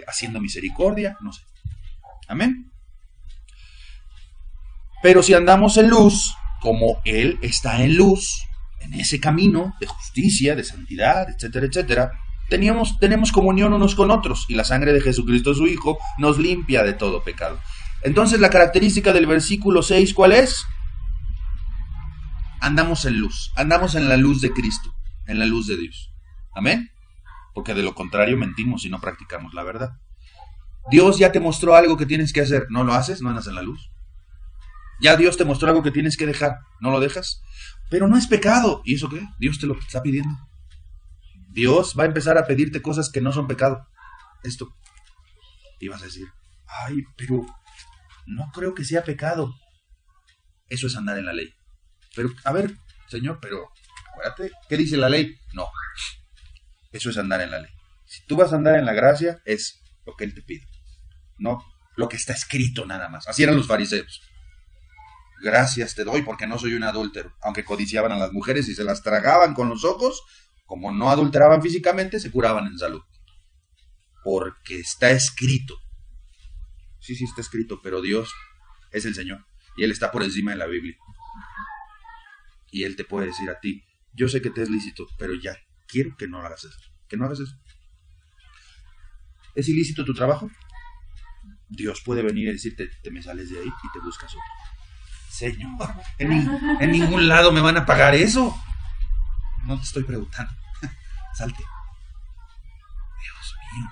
haciendo misericordia, no sé. Amén. Pero si andamos en luz, como Él está en luz, en ese camino de justicia, de santidad, etcétera, etcétera, tenemos comunión unos con otros, y la sangre de Jesucristo su Hijo nos limpia de todo pecado. Entonces la característica del versículo 6, ¿cuál es? Andamos en luz, andamos en la luz de Cristo, en la luz de Dios. Amén. Porque de lo contrario mentimos y no practicamos la verdad. Dios ya te mostró algo que tienes que hacer, ¿no lo haces? No andas en la luz. Ya Dios te mostró algo que tienes que dejar, ¿no lo dejas? Pero no es pecado. ¿Y eso qué? Dios te lo está pidiendo. Dios va a empezar a pedirte cosas que no son pecado. Esto. Y vas a decir, ay, pero no creo que sea pecado. Eso es andar en la ley. Pero, a ver, Señor, pero acuérdate, ¿qué dice la ley? No. Eso es andar en la ley. Si tú vas a andar en la gracia, es lo que Él te pide. No lo que está escrito nada más. Así eran los fariseos. Gracias te doy porque no soy un adúltero. Aunque codiciaban a las mujeres y se las tragaban con los ojos, como no adulteraban físicamente, se curaban en salud. Porque está escrito. Sí, está escrito, pero Dios es el Señor. Y Él está por encima de la Biblia. Y Él te puede decir a ti, yo sé que te es lícito, pero ya quiero que no hagas eso. Que no hagas eso. ¿Es ilícito tu trabajo? Dios puede venir y decirte, te me sales de ahí y te buscas otro. Señor, en ningún lado me van a pagar eso. No te estoy preguntando. salte. Dios mío.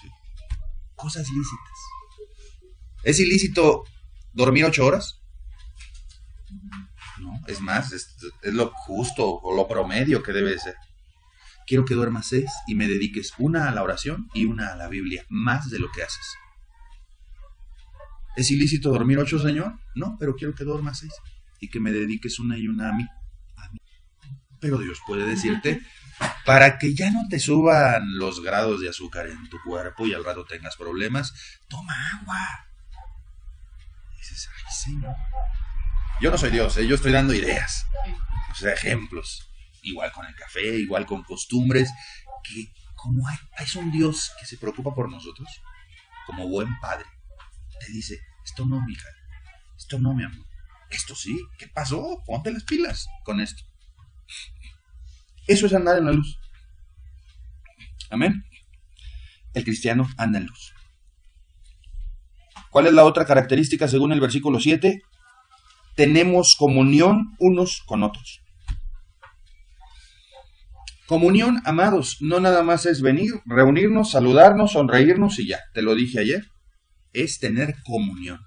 Sí. Cosas lícitas. ¿Es ilícito dormir 8 horas? No, es más, es lo justo o lo promedio que debe ser. Quiero que duermas 6 y me dediques una a la oración y una a la Biblia, más de lo que haces. ¿Es ilícito dormir 8, Señor? No, pero quiero que duermas 6 y que me dediques una y una a mí. Pero Dios puede decirte, para que ya no te suban los grados de azúcar en tu cuerpo y al rato tengas problemas, toma agua. Y dices, ay, Señor. Yo no soy Dios, yo estoy dando ideas, o sea, ejemplos. Igual con el café, igual con costumbres, que como es un Dios que se preocupa por nosotros, como buen padre, te dice, esto no, mija, esto no, mi amor, esto sí, ¿qué pasó? Ponte las pilas con esto. Eso es andar en la luz. Amén. El cristiano anda en luz. ¿Cuál es la otra característica según el versículo 7? Tenemos comunión unos con otros. Comunión, amados, no nada más es venir, reunirnos, saludarnos, sonreírnos y ya. Te lo dije ayer. Es tener comunión.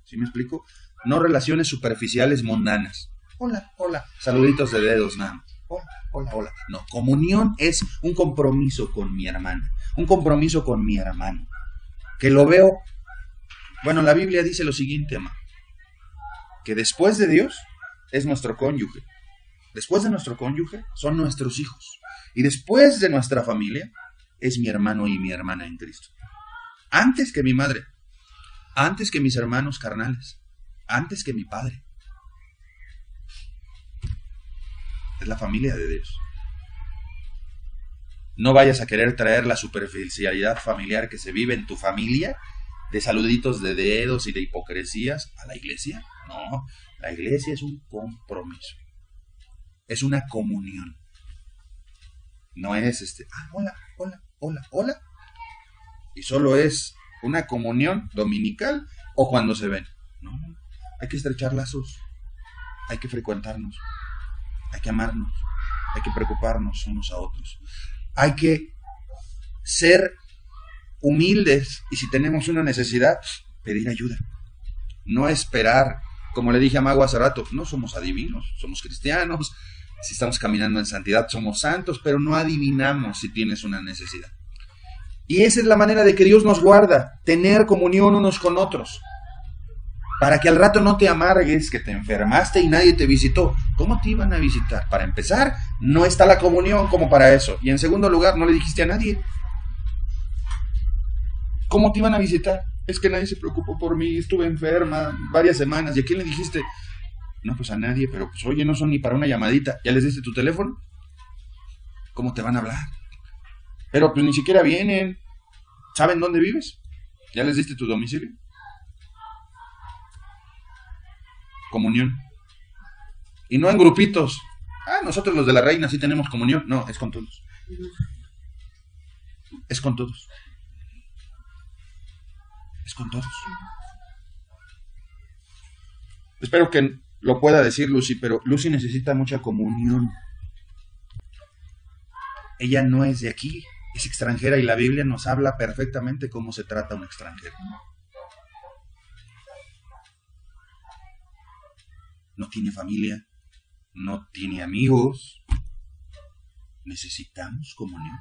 ¿Sí me explico? No relaciones superficiales mundanas. Hola, hola. Saluditos de dedos, nada más. Hola, hola, hola. No, comunión es un compromiso con mi hermana. Un compromiso con mi hermano. Que lo veo. Bueno, la Biblia dice lo siguiente, amado. Que después de Dios es nuestro cónyuge. Después de nuestro cónyuge son nuestros hijos. Y después de nuestra familia es mi hermano y mi hermana en Cristo. Antes que mi madre, antes que mis hermanos carnales, antes que mi padre. Es la familia de Dios. No vayas a querer traer la superficialidad familiar que se vive en tu familia, de saluditos de dedos y de hipocresías, a la iglesia. No, la iglesia es un compromiso. Es una comunión. No es hola, hola, hola, hola. Y solo es una comunión dominical o cuando se ven. No, hay que estrechar lazos. Hay que frecuentarnos. Hay que amarnos. Hay que preocuparnos unos a otros. Hay que ser humildes y si tenemos una necesidad, pedir ayuda. No esperar, como le dije a Mago hace rato, no somos adivinos, somos cristianos. Si estamos caminando en santidad, somos santos, pero no adivinamos si tienes una necesidad. Y esa es la manera de que Dios nos guarda, tener comunión unos con otros. Para que al rato no te amargues, que te enfermaste y nadie te visitó. ¿Cómo te iban a visitar? Para empezar, no está la comunión como para eso. Y en segundo lugar, no le dijiste a nadie. ¿Cómo te iban a visitar? Es que nadie se preocupó por mí, estuve enferma varias semanas. ¿Y a quién le dijiste? No, pues a nadie, pero pues oye, no son ni para una llamadita. ¿Ya les diste tu teléfono? ¿Cómo te van a hablar? Pero pues ni siquiera vienen. ¿Saben dónde vives? ¿Ya les diste tu domicilio? Comunión. Y no en grupitos. Nosotros los de la reina sí tenemos comunión. No, es con todos. Es con todos. Es con todos. Espero que lo pueda decir Lucy, pero Lucy necesita mucha comunión. Ella no es de aquí, es extranjera y la Biblia nos habla perfectamente cómo se trata a un extranjero. No tiene familia, no tiene amigos. Necesitamos comunión.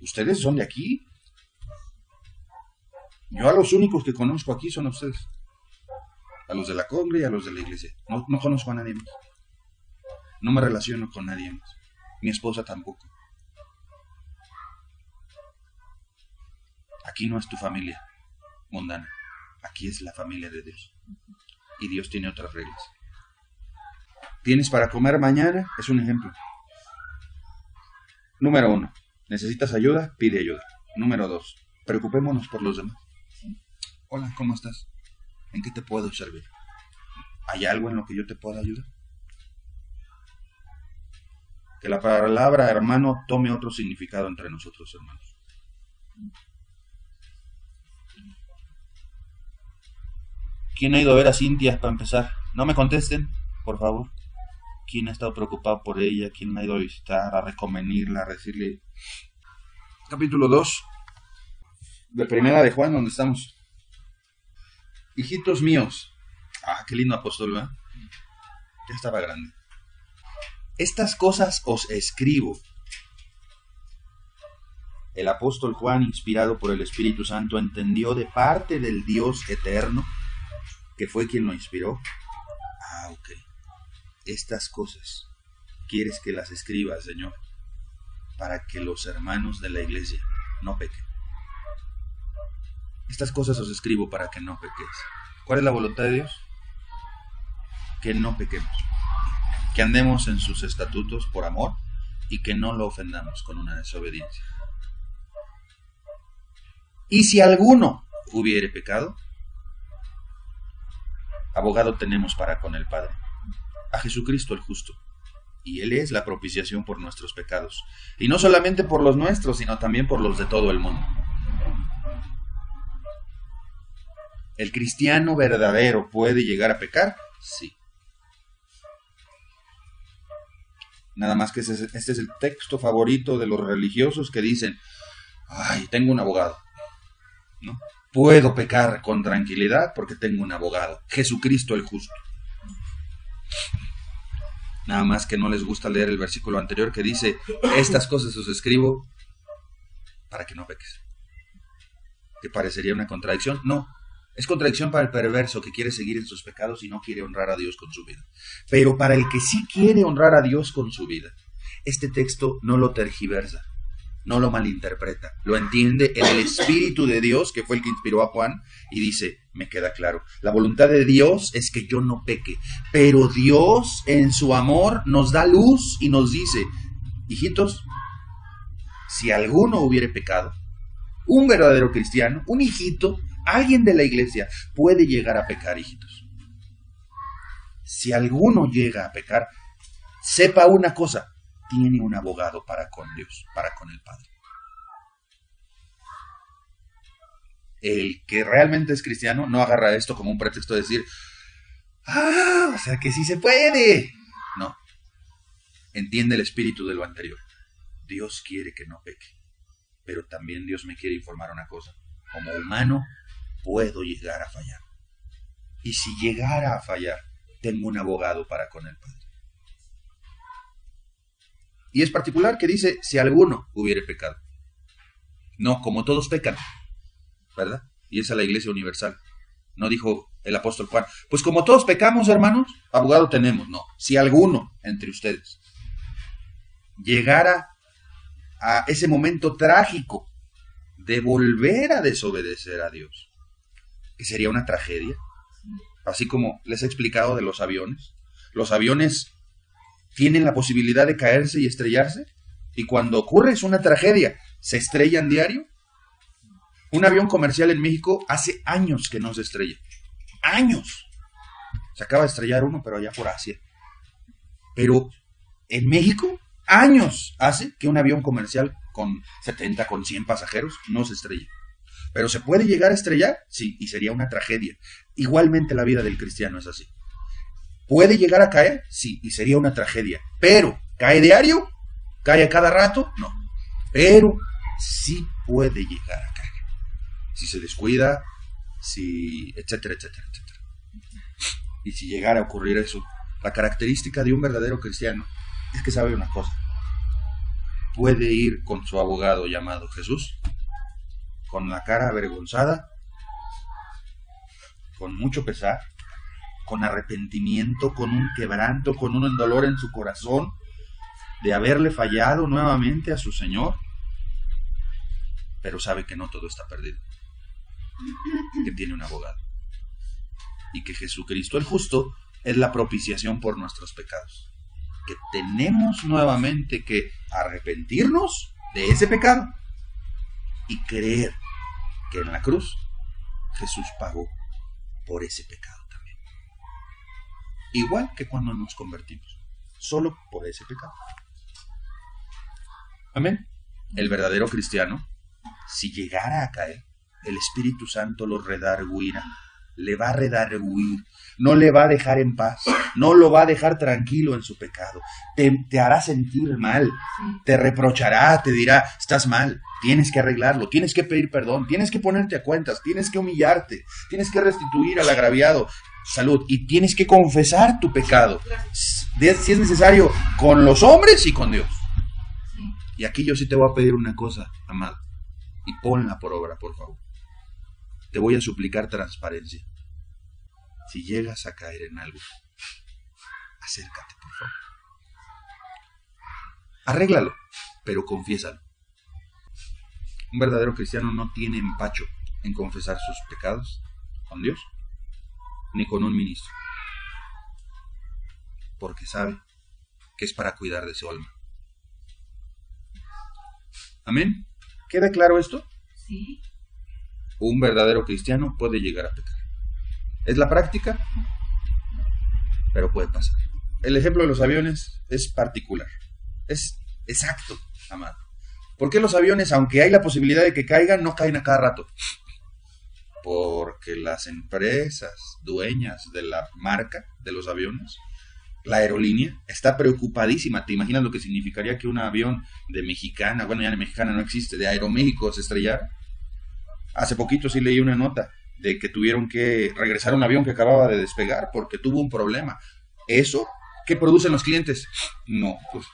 Ustedes son de aquí. Yo a los únicos que conozco aquí son a ustedes. A los de la congre y a los de la iglesia. No conozco a nadie más. No me relaciono con nadie más. Mi esposa tampoco. Aquí no es tu familia mundana. Aquí es la familia de Dios. Y Dios tiene otras reglas. ¿Tienes para comer mañana? Es un ejemplo. Número 1. ¿Necesitas ayuda? Pide ayuda. Número 2. Preocupémonos por los demás. Hola, ¿cómo estás? ¿En qué te puedo servir? ¿Hay algo en lo que yo te pueda ayudar? Que la palabra hermano tome otro significado entre nosotros, hermanos. ¿Quién ha ido a ver a Cintia para empezar? No me contesten, por favor. ¿Quién ha estado preocupado por ella? ¿Quién la ha ido a visitar, a reconvenirla, a decirle? Capítulo 2 de Primera de Juan, donde estamos. Hijitos míos. Qué lindo apóstol, ¿verdad? Ya estaba grande. Estas cosas os escribo. El apóstol Juan, inspirado por el Espíritu Santo, entendió de parte del Dios eterno, que fue quien lo inspiró. Ok. Estas cosas quieres que las escriba, Señor, para que los hermanos de la iglesia no pequen. Estas cosas os escribo para que no pequéis. ¿Cuál es la voluntad de Dios? Que no pequemos, que andemos en sus estatutos por amor y que no lo ofendamos con una desobediencia. Y si alguno hubiere pecado, abogado tenemos para con el Padre, a Jesucristo el justo, y Él es la propiciación por nuestros pecados, y no solamente por los nuestros, sino también por los de todo el mundo. ¿El cristiano verdadero puede llegar a pecar? Sí. Nada más que este es el texto favorito de los religiosos que dicen, tengo un abogado, ¿no? Puedo pecar con tranquilidad porque tengo un abogado, Jesucristo el justo. Nada más que no les gusta leer el versículo anterior que dice, estas cosas os escribo para que no peques. ¿Que parecería una contradicción? No. Es contradicción para el perverso que quiere seguir en sus pecados y no quiere honrar a Dios con su vida. Pero para el que sí quiere honrar a Dios con su vida, este texto no lo tergiversa, no lo malinterpreta, lo entiende en el Espíritu de Dios, que fue el que inspiró a Juan, y dice, me queda claro, la voluntad de Dios es que yo no peque, pero Dios en su amor nos da luz y nos dice, hijitos, si alguno hubiere pecado, un verdadero cristiano, un hijito, alguien de la iglesia puede llegar a pecar, hijitos. Si alguno llega a pecar, sepa una cosa, tiene un abogado para con Dios, para con el Padre. El que realmente es cristiano no agarra esto como un pretexto de decir, o sea que sí se puede. No, entiende el espíritu de lo anterior. Dios quiere que no peque, pero también Dios me quiere informar una cosa. Como humano, puedo llegar a fallar. Y si llegara a fallar, tengo un abogado para con el Padre. Y es particular que dice, si alguno hubiere pecado. No, como todos pecan, ¿verdad? Y esa es la iglesia universal. No dijo el apóstol Juan, pues como todos pecamos, hermanos, abogado tenemos. No, si alguno entre ustedes llegara a ese momento trágico de volver a desobedecer a Dios, que sería una tragedia, así como les he explicado de los aviones. Los aviones tienen la posibilidad de caerse y estrellarse, y cuando ocurre es una tragedia. ¿Se estrellan diario? Un avión comercial en México hace años que no se estrella. ¡Años! Se acaba de estrellar uno, pero allá por Asia. Pero en México, años hace que un avión comercial con 70, con 100 pasajeros no se estrella. ¿Pero se puede llegar a estrellar? Sí, y sería una tragedia. Igualmente la vida del cristiano es así. ¿Puede llegar a caer? Sí, y sería una tragedia. Pero, ¿cae diario? ¿Cae a cada rato? No. Pero sí puede llegar a caer. Si se descuida, etcétera, etcétera, etcétera. Y si llegara a ocurrir eso, la característica de un verdadero cristiano es que sabe una cosa. Puede ir con su abogado llamado Jesús, con la cara avergonzada, con mucho pesar, con arrepentimiento, con un quebranto, con un dolor en su corazón de haberle fallado nuevamente a su Señor, pero sabe que no todo está perdido, que tiene un abogado y que Jesucristo el justo es la propiciación por nuestros pecados, que tenemos nuevamente que arrepentirnos de ese pecado y creer que en la cruz Jesús pagó por ese pecado también. Igual que cuando nos convertimos, solo por ese pecado. Amén. El verdadero cristiano, si llegara a caer, el Espíritu Santo lo redarguirá le va a redarguir, no le va a dejar en paz, no lo va a dejar tranquilo en su pecado, te hará sentir mal, te reprochará, te dirá, estás mal, tienes que arreglarlo, tienes que pedir perdón, tienes que ponerte a cuentas, tienes que humillarte, tienes que restituir al agraviado, salud, y tienes que confesar tu pecado, si es necesario, con los hombres y con Dios. Y aquí yo sí te voy a pedir una cosa, amado, y ponla por obra, por favor. Te voy a suplicar transparencia. Si llegas a caer en algo, acércate, por favor. Arréglalo, pero confiésalo. Un verdadero cristiano no tiene empacho en confesar sus pecados con Dios, ni con un ministro, porque sabe que es para cuidar de su alma. ¿Amén? ¿Queda claro esto? Sí. Un verdadero cristiano puede llegar a pecar. ¿Es la práctica? Pero puede pasar. El ejemplo de los aviones es particular. Es exacto, amado. ¿Por qué los aviones, aunque hay la posibilidad de que caigan, no caen a cada rato? Porque las empresas dueñas de la marca de los aviones, la aerolínea, está preocupadísima. ¿Te imaginas lo que significaría que un avión de Mexicana, bueno, ya de Mexicana no existe, de Aeroméxico se estrellara? Hace poquito sí leí una nota de que tuvieron que regresar un avión que acababa de despegar porque tuvo un problema. ¿Eso qué producen los clientes? No, pues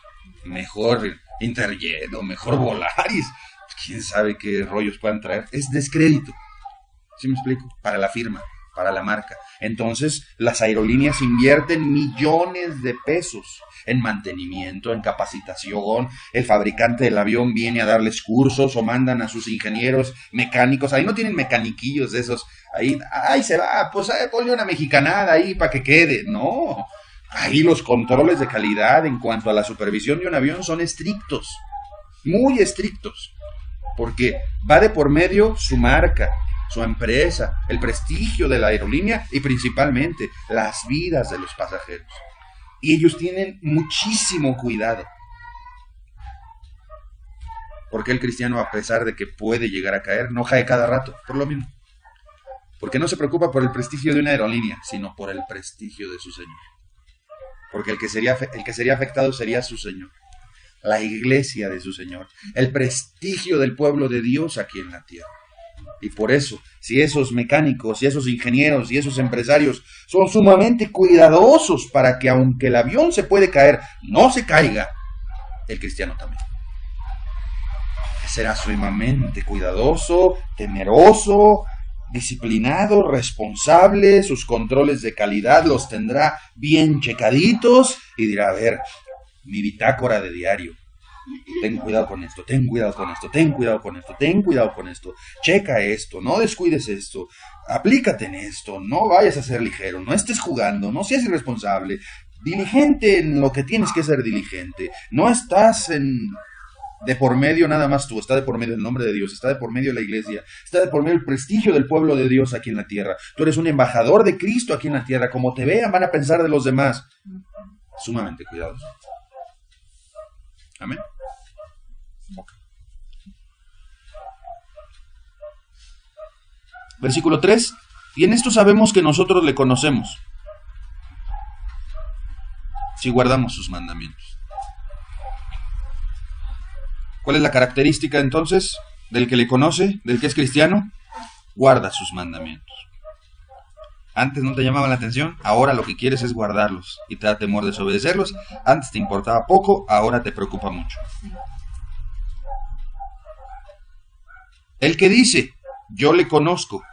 mejor Interjet o mejor Volaris. ¿Quién sabe qué rollos puedan traer? Es descrédito. ¿Sí me explico? Para la firma, para la marca. Entonces, las aerolíneas invierten millones de pesos en mantenimiento, en capacitación. El fabricante del avión viene a darles cursos o mandan a sus ingenieros mecánicos. Ahí no tienen mecaniquillos de esos. Ahí se va, pues ponle una mexicanada ahí para que quede. No, ahí los controles de calidad en cuanto a la supervisión de un avión son estrictos, muy estrictos, porque va de por medio su marca, su empresa, el prestigio de la aerolínea y principalmente las vidas de los pasajeros. Y ellos tienen muchísimo cuidado. Porque el cristiano, a pesar de que puede llegar a caer, no cae cada rato, por lo mismo. Porque no se preocupa por el prestigio de una aerolínea, sino por el prestigio de su Señor. Porque el que sería afectado sería su Señor, la iglesia de su Señor, el prestigio del pueblo de Dios aquí en la tierra. Y por eso, si esos mecánicos y esos ingenieros y esos empresarios son sumamente cuidadosos para que aunque el avión se puede caer, no se caiga, el cristiano también será sumamente cuidadoso, temeroso, disciplinado, responsable. Sus controles de calidad los tendrá bien checaditos y dirá, a ver, mi bitácora de diario, ten cuidado con esto, ten cuidado con esto, ten cuidado con esto, ten cuidado con esto, checa esto, no descuides esto, aplícate en esto, no vayas a ser ligero, no estés jugando, no seas irresponsable, diligente en lo que tienes que ser diligente, no estás de por medio nada más tú, está de por medio el nombre de Dios, está de por medio la iglesia, está de por medio el prestigio del pueblo de Dios aquí en la tierra, tú eres un embajador de Cristo aquí en la tierra, como te vean van a pensar de los demás, sumamente cuidadoso. Amén. Okay. Versículo 3. Y en esto sabemos que nosotros le conocemos, si guardamos sus mandamientos. ¿Cuál es la característica entonces del que le conoce, del que es cristiano? Guarda sus mandamientos. Antes no te llamaba la atención, ahora lo que quieres es guardarlos y te da temor desobedecerlos. Antes te importaba poco, ahora te preocupa mucho. El que dice, yo le conozco,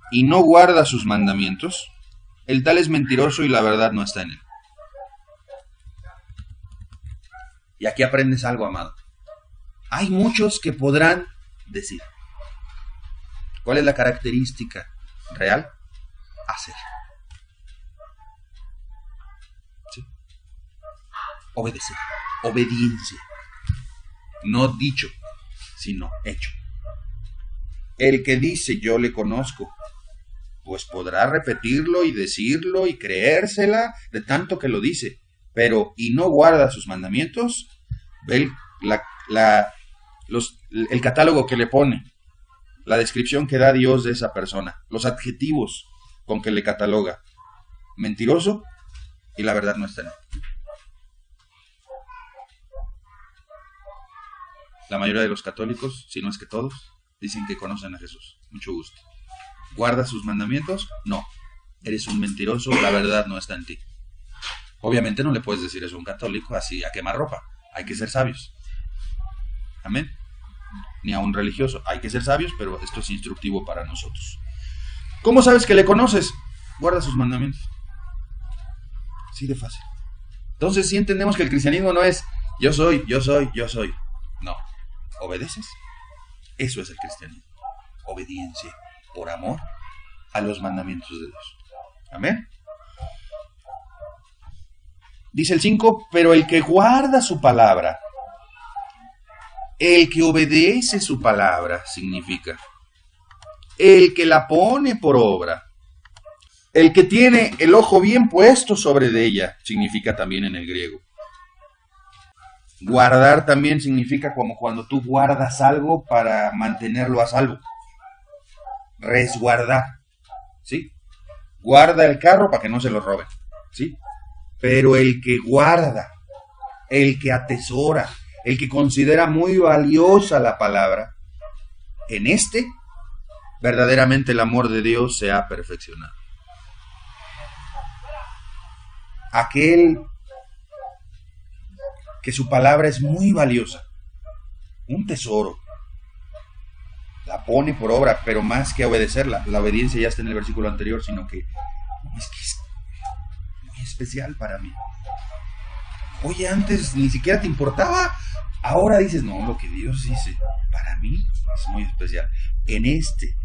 y no guarda sus mandamientos, el tal es mentiroso y la verdad no está en él. Y aquí aprendes algo, amado. Hay muchos que podrán decir. ¿Cuál es la característica real? Hacer. ¿Sí? Obedecer. Obediencia. No dicho, sino hecho. El que dice yo le conozco, pues podrá repetirlo y decirlo y creérsela de tanto que lo dice, pero y no guarda sus mandamientos, ve el catálogo que le pone, la descripción que da Dios de esa persona, los adjetivos con que le cataloga mentiroso y la verdad no está en él. La mayoría de los católicos, si no es que todos, dicen que conocen a Jesús. Mucho gusto. ¿Guardas sus mandamientos? No. Eres un mentiroso, la verdad no está en ti. Obviamente no le puedes decir eso a un católico así a quemarropa. Hay que ser sabios. Amén. Ni a un religioso. Hay que ser sabios, pero esto es instructivo para nosotros. ¿Cómo sabes que le conoces? Guarda sus mandamientos. Así de fácil. Entonces sí entendemos que el cristianismo no es yo soy. No. ¿Obedeces? Eso es el cristianismo. Obediencia por amor a los mandamientos de Dios. Amén. Dice el 5, pero el que guarda su palabra, el que obedece su palabra, significa el que la pone por obra, el que tiene el ojo bien puesto sobre de ella, significa también en el griego. Guardar también significa como cuando tú guardas algo para mantenerlo a salvo. Resguardar, ¿sí? Guarda el carro para que no se lo roben, ¿sí? Pero el que guarda, el que atesora, el que considera muy valiosa la palabra, en este, verdaderamente el amor de Dios se ha perfeccionado. Aquel que su palabra es muy valiosa, un tesoro, la pone por obra, pero más que obedecerla, la obediencia ya está en el versículo anterior, sino que es muy especial para mí. Oye, antes ni siquiera te importaba, ahora dices, no, lo que Dios dice, para mí es muy especial. En este,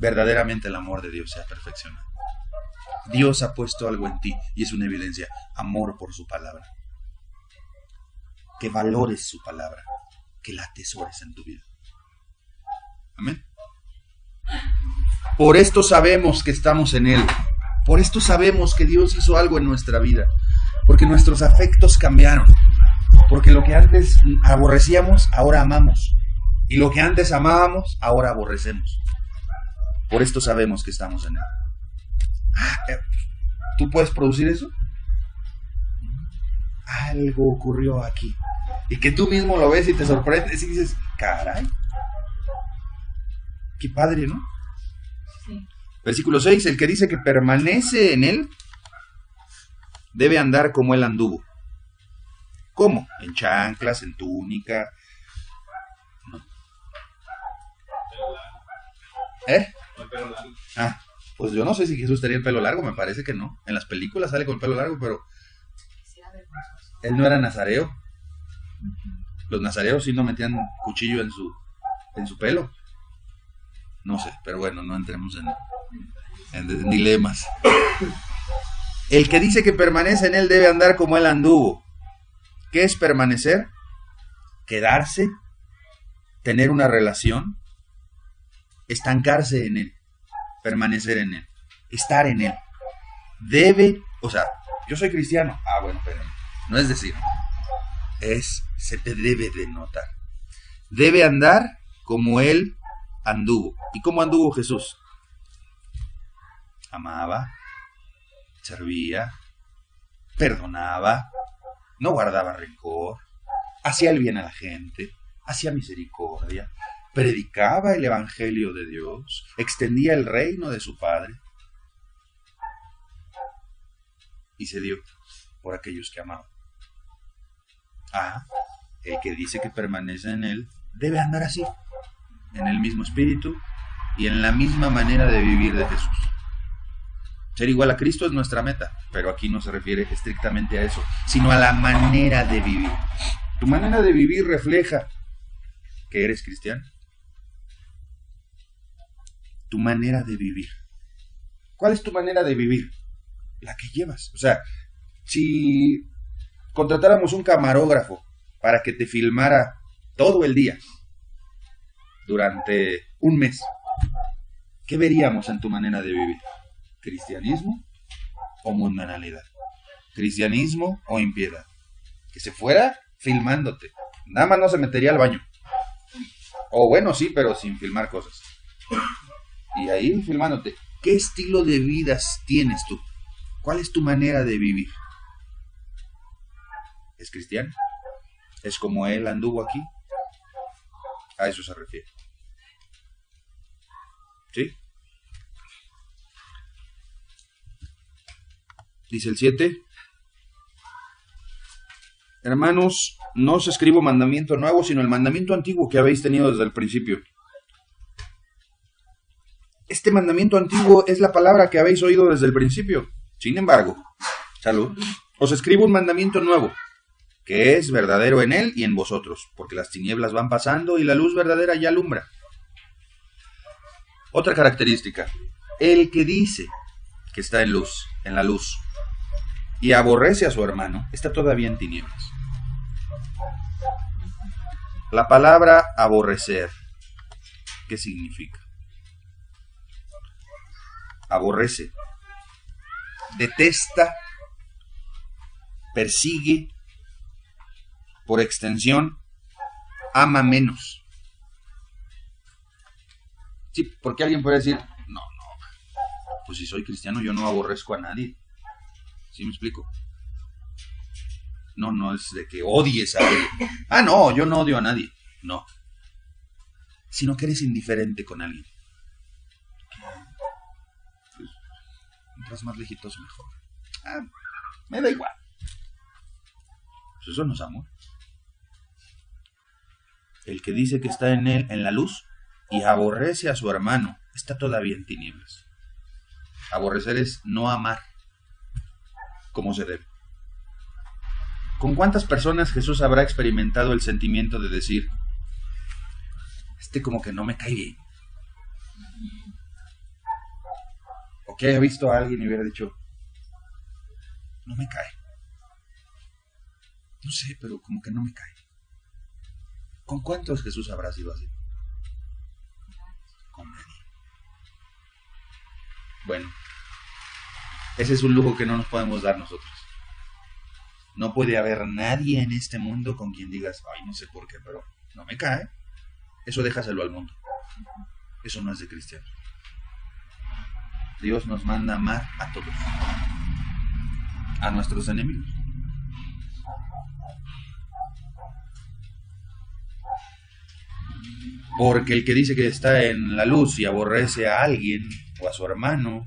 verdaderamente el amor de Dios se ha perfeccionado. Dios ha puesto algo en ti y es una evidencia, amor por su palabra. Que valores su palabra, que la atesores en tu vida. Amén. Por esto sabemos que estamos en Él. Por esto sabemos que Dios hizo algo en nuestra vida. Porque nuestros afectos cambiaron. Porque lo que antes aborrecíamos, ahora amamos. Y lo que antes amábamos, ahora aborrecemos. Por esto sabemos que estamos en Él. ¿Tú puedes producir eso? Algo ocurrió aquí. Y que tú mismo lo ves y te sorprendes y dices, caray. Qué padre, ¿no? Sí. Versículo 6, el que dice que permanece en Él, debe andar como Él anduvo. ¿Cómo? En chanclas, en túnica. No. Pues yo no sé si Jesús tenía el pelo largo, me parece que no. En las películas sale con el pelo largo, pero Él no era nazareo. Los nazareos sí no metían cuchillo en su pelo. No sé, pero bueno, no entremos en dilemas. El que dice que permanece en Él debe andar como Él anduvo. ¿Qué es permanecer? Quedarse, tener una relación, estancarse en Él, permanecer en Él, estar en Él. Debe, o sea, yo soy cristiano. Bueno, pero no es decir, se te debe de notar. Debe andar como Él anduvo. ¿Y cómo anduvo Jesús? Amaba, servía, perdonaba, no guardaba rencor, hacía el bien a la gente, hacía misericordia, predicaba el evangelio de Dios, extendía el reino de su Padre y se dio por aquellos que amaban. El que dice que permanece en Él debe andar así, en el mismo espíritu y en la misma manera de vivir de Jesús. Ser igual a Cristo es nuestra meta, pero aquí no se refiere estrictamente a eso, sino a la manera de vivir. Tu manera de vivir refleja que eres cristiano. Tu manera de vivir. ¿Cuál es tu manera de vivir? La que llevas. O sea, si contratáramos un camarógrafo para que te filmara todo el día durante un mes, ¿qué veríamos en tu manera de vivir? ¿Cristianismo o mundanalidad? ¿Cristianismo o impiedad? Que se fuera filmándote. Nada más no se metería al baño. O bueno, sí, pero sin filmar cosas. Y ahí filmándote. ¿Qué estilo de vida tienes tú? ¿Cuál es tu manera de vivir? ¿Es cristiano? ¿Es como él anduvo aquí? A eso se refiere. ¿Sí? Dice el 7. Hermanos, no os escribo mandamiento nuevo, sino el mandamiento antiguo que habéis tenido desde el principio. Este mandamiento antiguo es la palabra que habéis oído desde el principio. Sin embargo, salud, os escribo un mandamiento nuevo, que es verdadero en él y en vosotros, porque las tinieblas van pasando y la luz verdadera ya alumbra. Otra característica, el que dice que está en la luz, y aborrece a su hermano, está todavía en tinieblas. La palabra aborrecer, ¿qué significa? Aborrece, detesta, persigue, por extensión, ama menos. Sí, porque alguien puede decir, no, pues si soy cristiano yo no aborrezco a nadie. ¿Sí me explico? No es de que odies a alguien. No, yo no odio a nadie. No. Sino que eres indiferente con alguien. Pues, mientras más lejitos mejor. Me da igual. Pues eso no es amor. El que dice que está en él, en la luz, y aborrece a su hermano, está todavía en tinieblas. Aborrecer es no amar como se debe. ¿Con cuántas personas Jesús habrá experimentado el sentimiento de decir, como que no me cae bien? O que haya visto a alguien y hubiera dicho, no me cae. No sé, pero como que no me cae. ¿Con cuántos Jesús habrá sido así? Con nadie. Bueno, ese es un lujo que no nos podemos dar nosotros. No puede haber nadie en este mundo con quien digas, no sé por qué, pero no me cae. Eso déjaselo al mundo. Eso no es de cristiano. Dios nos manda a amar a todos. A nuestros enemigos. Porque el que dice que está en la luz y aborrece a alguien o a su hermano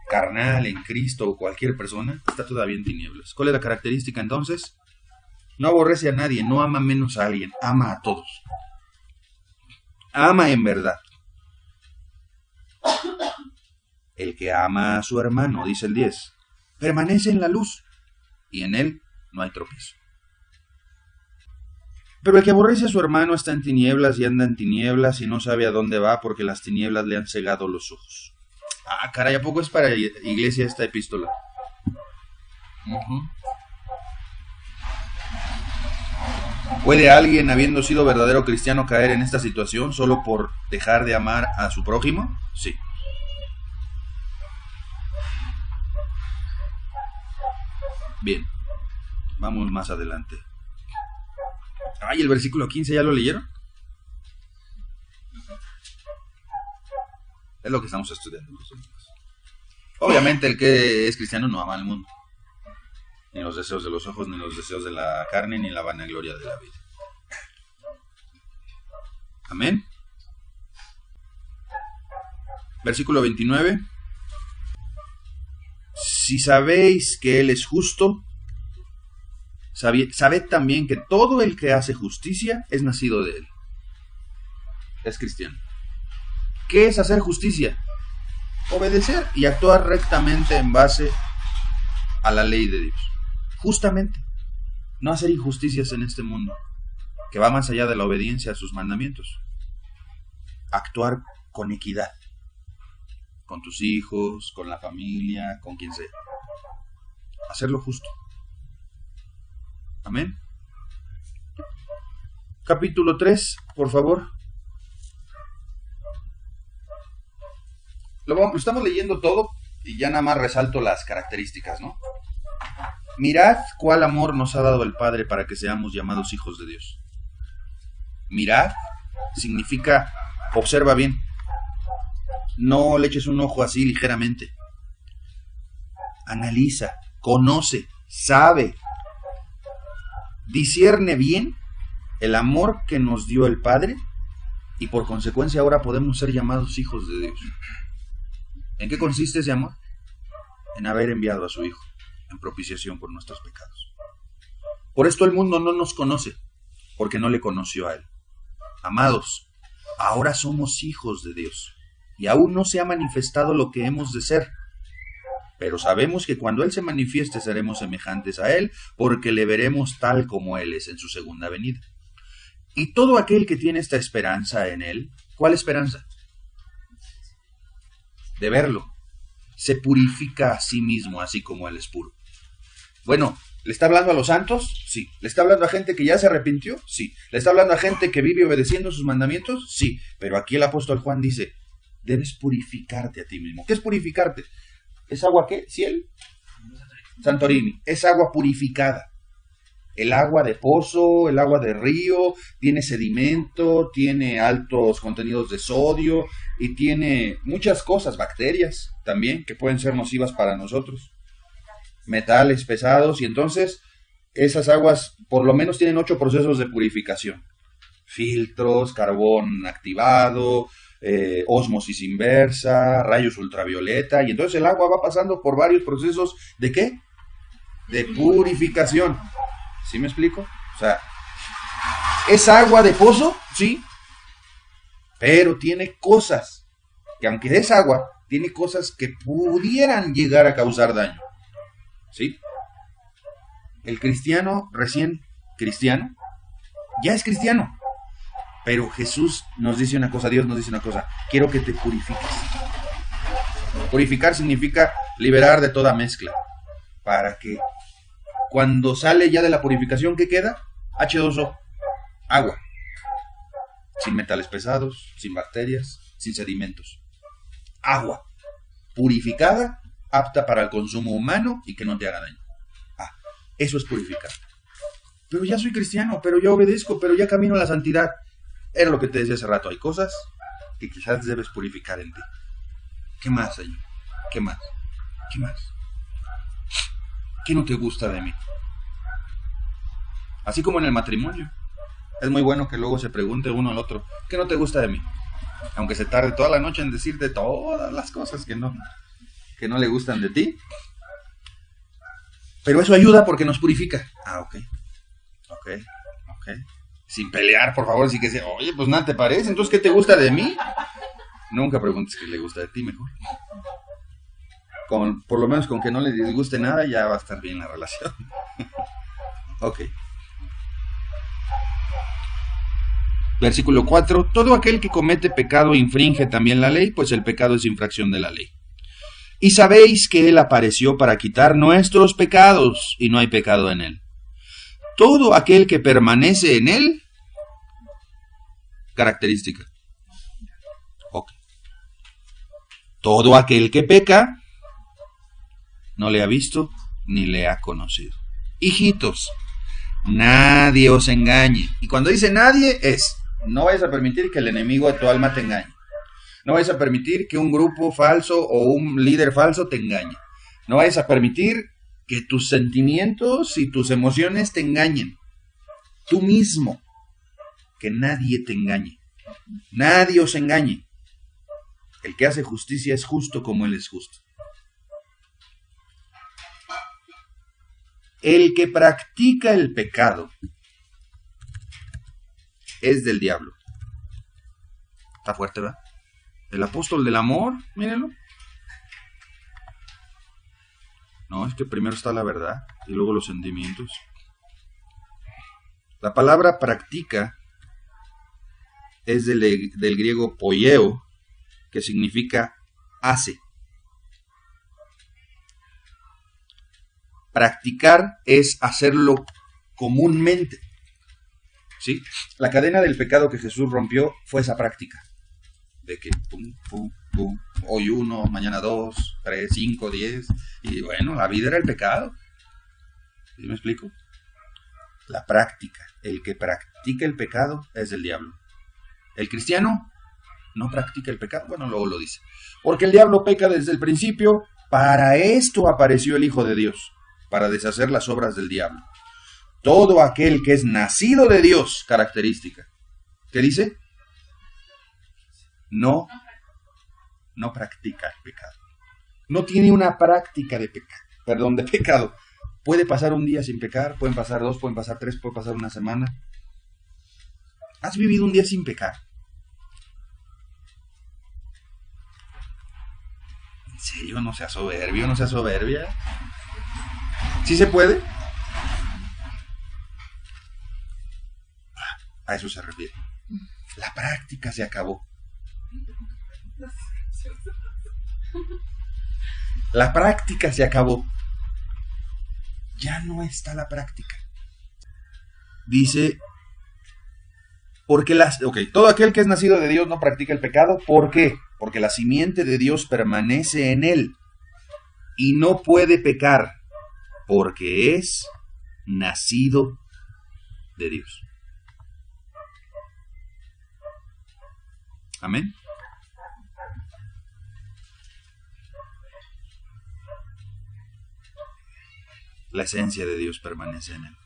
carnal en Cristo o cualquier persona, está todavía en tinieblas. ¿Cuál es la característica entonces? No aborrece a nadie, no ama menos a alguien, ama a todos. Ama en verdad. El que ama a su hermano, dice el 10, permanece en la luz y en él no hay tropiezo. Pero el que aborrece a su hermano está en tinieblas y anda en tinieblas y no sabe a dónde va porque las tinieblas le han cegado los ojos. Caray, ¿a poco es para iglesia esta epístola? ¿Puede alguien, habiendo sido verdadero cristiano, caer en esta situación solo por dejar de amar a su prójimo? Sí. Bien, vamos más adelante. El versículo 15, ¿ya lo leyeron? Es lo que estamos estudiando. Obviamente el que es cristiano no ama al mundo. Ni los deseos de los ojos, ni los deseos de la carne, ni la vanagloria de la vida. Amén. Versículo 29. Si sabéis que Él es justo, sabed también que todo el que hace justicia es nacido de Él. Es cristiano. ¿Qué es hacer justicia? Obedecer y actuar rectamente en base a la ley de Dios. Justamente. No hacer injusticias en este mundo, que va más allá de la obediencia a sus mandamientos. Actuar con equidad. Con tus hijos, con la familia, con quien sea. Hacerlo justo. Amén. Capítulo 3, por favor. Lo estamos leyendo todo y ya nada más resalto las características, ¿no? Mirad cuál amor nos ha dado el Padre para que seamos llamados hijos de Dios. Mirad significa observa bien. No le eches un ojo así ligeramente. Analiza, conoce, sabe, discierne bien el amor que nos dio el Padre y por consecuencia ahora podemos ser llamados hijos de Dios. ¿En qué consiste ese amor? En haber enviado a su Hijo en propiciación por nuestros pecados. Por esto el mundo no nos conoce, porque no le conoció a Él. Amados, ahora somos hijos de Dios y aún no se ha manifestado lo que hemos de ser. Pero sabemos que cuando Él se manifieste seremos semejantes a Él, porque le veremos tal como Él es en su segunda venida. Y todo aquel que tiene esta esperanza en Él, ¿cuál esperanza? De verlo. Se purifica a sí mismo, así como Él es puro. Bueno, ¿le está hablando a los santos? Sí. ¿Le está hablando a gente que ya se arrepintió? Sí. ¿Le está hablando a gente que vive obedeciendo sus mandamientos? Sí. Pero aquí el apóstol Juan dice, debes purificarte a ti mismo. ¿Qué es purificarte? ¿Es agua qué? ¿Ciel? Santorini. Es agua purificada. El agua de pozo, el agua de río, tiene sedimento, tiene altos contenidos de sodio y tiene muchas cosas, bacterias también, que pueden ser nocivas para nosotros. Metales pesados, y entonces esas aguas por lo menos tienen 8 procesos de purificación. Filtros, carbón activado, ósmosis inversa, rayos ultravioleta, y entonces el agua va pasando por varios procesos ¿de qué? De purificación. ¿Sí me explico? O sea, ¿es agua de pozo? Sí, pero tiene cosas, que aunque es agua, tiene cosas que pudieran llegar a causar daño. ¿Sí? El cristiano, recién cristiano, ya es cristiano. Pero Jesús nos dice una cosa, Dios nos dice una cosa, quiero que te purifiques. Purificar significa liberar de toda mezcla, para que cuando sale ya de la purificación, ¿qué queda? H2O, agua, sin metales pesados, sin bacterias, sin sedimentos. Agua, purificada, apta para el consumo humano y que no te haga daño. Eso es purificar. Pero ya soy cristiano, pero ya obedezco, pero ya camino a la santidad. Era lo que te decía hace rato, hay cosas que quizás debes purificar en ti. ¿Qué más, Señor? ¿Qué más? ¿Qué más? ¿Qué no te gusta de mí? Así como en el matrimonio. Es muy bueno que luego se pregunte uno al otro, ¿qué no te gusta de mí? Aunque se tarde toda la noche en decirte todas las cosas que no le gustan de ti. Pero eso ayuda porque nos purifica. Ok. Sin pelear, por favor, sí que sea, oye, pues nada te parece, entonces ¿qué te gusta de mí? Nunca preguntes qué le gusta de ti, mejor. Por lo menos con que no le disguste nada, ya va a estar bien la relación. Ok. Versículo 4. Todo aquel que comete pecado infringe también la ley, pues el pecado es infracción de la ley. Y sabéis que Él apareció para quitar nuestros pecados, y no hay pecado en Él. Todo aquel que permanece en Él, característica. Ok. Todo aquel que peca, no le ha visto ni le ha conocido. Hijitos, nadie os engañe. Y cuando dice nadie es, no vayas a permitir que el enemigo de tu alma te engañe. No vayas a permitir que un grupo falso o un líder falso te engañe. No vayas a permitir que tus sentimientos y tus emociones te engañen. Tú mismo. Que nadie te engañe. Nadie os engañe. El que hace justicia es justo como Él es justo. El que practica el pecado es del diablo. Está fuerte, ¿verdad? El apóstol del amor, mírenlo. No, es que primero está la verdad y luego los sentimientos. La palabra practica es del griego poieo, que significa hace. Practicar es hacerlo comúnmente. ¿Sí? La cadena del pecado que Jesús rompió fue esa práctica. De que pum, pum, pum, hoy 1, mañana 2, 3, 5, 10. Y bueno, la vida era el pecado. ¿Sí me explico? La práctica. El que practica el pecado es del diablo. El cristiano no practica el pecado. Bueno, luego lo dice. Porque el diablo peca desde el principio. Para esto apareció el Hijo de Dios, para deshacer las obras del diablo. Todo aquel que es nacido de Dios, característica. ¿Qué dice? No practica el pecado. No tiene una práctica de pecado. Puede pasar un día sin pecar, pueden pasar 2, pueden pasar 3, puede pasar una semana. ¿Has vivido un día sin pecar? ¿En serio? No seas soberbio, no seas soberbia. ¿Sí se puede? A eso se refiere. La práctica se acabó. La práctica se acabó. Ya no está la práctica. Dice, porque todo aquel que es nacido de Dios no practica el pecado. ¿Por qué? Porque la simiente de Dios permanece en él y no puede pecar porque es nacido de Dios. Amén. La esencia de Dios permanece en él.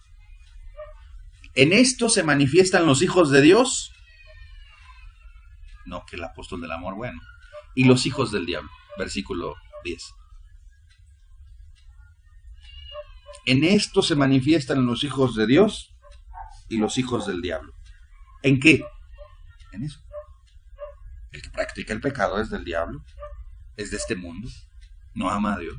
En esto se manifiestan los hijos de Dios. No, que el apóstol del amor, bueno. Y los hijos del diablo. Versículo 10. En esto se manifiestan los hijos de Dios y los hijos del diablo. ¿En qué? En eso. El que practica el pecado es del diablo. Es de este mundo. No ama a Dios.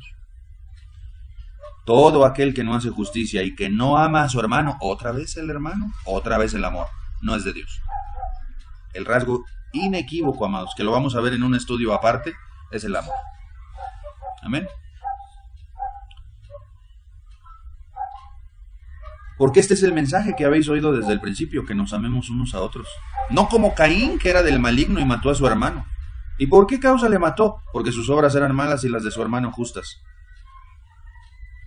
Todo aquel que no hace justicia y que no ama a su hermano, otra vez el hermano, otra vez el amor, no es de Dios. El rasgo inequívoco, amados, que lo vamos a ver en un estudio aparte, es el amor. Amén. Porque este es el mensaje que habéis oído desde el principio, que nos amemos unos a otros. No como Caín, que era del maligno y mató a su hermano. ¿Y por qué causa le mató? Porque sus obras eran malas y las de su hermano justas.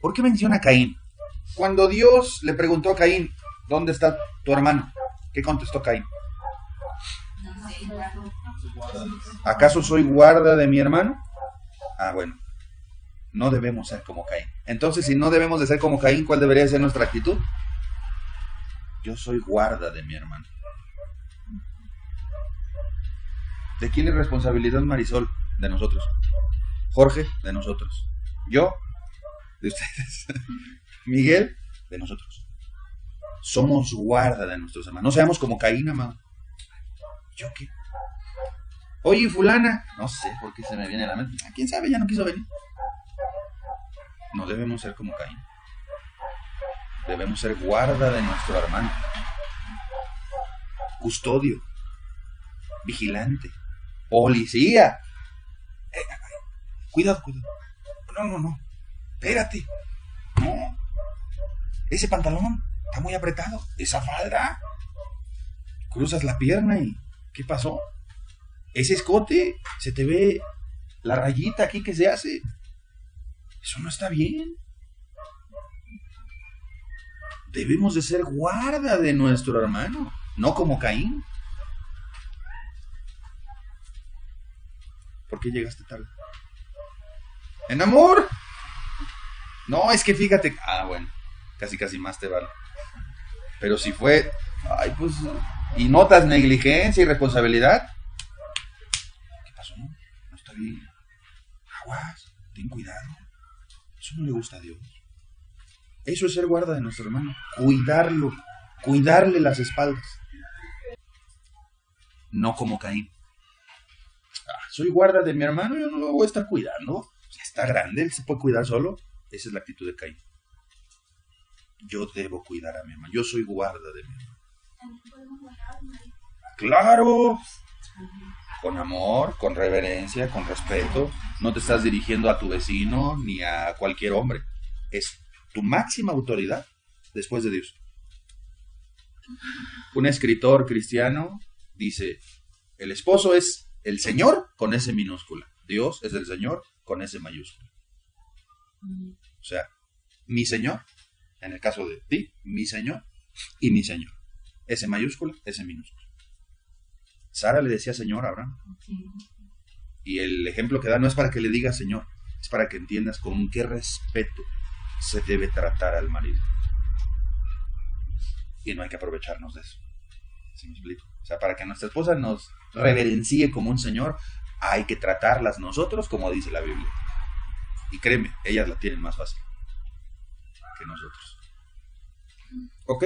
¿Por qué menciona a Caín? Cuando Dios le preguntó a Caín, ¿dónde está tu hermano? ¿Qué contestó Caín? ¿Acaso soy guarda de mi hermano? Ah, bueno. No debemos ser como Caín. Entonces, si no debemos de ser como Caín, ¿cuál debería ser nuestra actitud? Yo soy guarda de mi hermano. ¿De quién es responsabilidad, Marisol? De nosotros. Jorge, de nosotros. Yo, de ustedes. Miguel, de nosotros. Somos guarda de nuestros hermanos. No seamos como Caín, amado. ¿Yo qué? Oye, fulana. No sé por qué se me viene a la mente. ¿Quién sabe? Ya no quiso venir. No debemos ser como Caín. Debemos ser guarda de nuestro hermano. Custodio. Vigilante. Policía. Cuidado. No. Espérate. No. Ese pantalón está muy apretado. Esa falda. Cruzas la pierna y... ¿qué pasó? Ese escote. Se te ve la rayita aquí que se hace. Eso no está bien. Debemos de ser guarda de nuestro hermano. No como Caín. ¿Por qué llegaste tarde? ¿En amor? No, es que fíjate. Ah, bueno. Casi más te vale. Pero si fue... ay, pues... ¿y notas negligencia y responsabilidad? ¿Qué pasó? No está bien. Aguas. Ten cuidado. Eso no le gusta a Dios. Eso es ser guarda de nuestro hermano. Cuidarlo. Cuidarle las espaldas. No como Caín. Soy guarda de mi hermano, yo no lo voy a estar cuidando. Ya está grande, él se puede cuidar solo. Esa es la actitud de Caín. Yo debo cuidar a mi hermano. Yo soy guarda de mi hermano. ¡Claro! Con amor, con reverencia, con respeto. No te estás dirigiendo a tu vecino ni a cualquier hombre. Es tu máxima autoridad después de Dios. Un escritor cristiano dice: el esposo es el Señor con S minúscula. Dios es el Señor con S mayúscula. O sea, mi Señor, en el caso de ti, mi Señor y mi Señor. S mayúscula, S minúscula. Sara le decía Señor a Abraham. Y el ejemplo que da no es para que le digas Señor, es para que entiendas con qué respeto se debe tratar al marido. Y no hay que aprovecharnos de eso. ¿Sí me explico? O sea, para que nuestra esposa nos reverencie como un Señor, hay que tratarlas nosotros como dice la Biblia. Y créeme, ellas la tienen más fácil que nosotros. ¿Ok?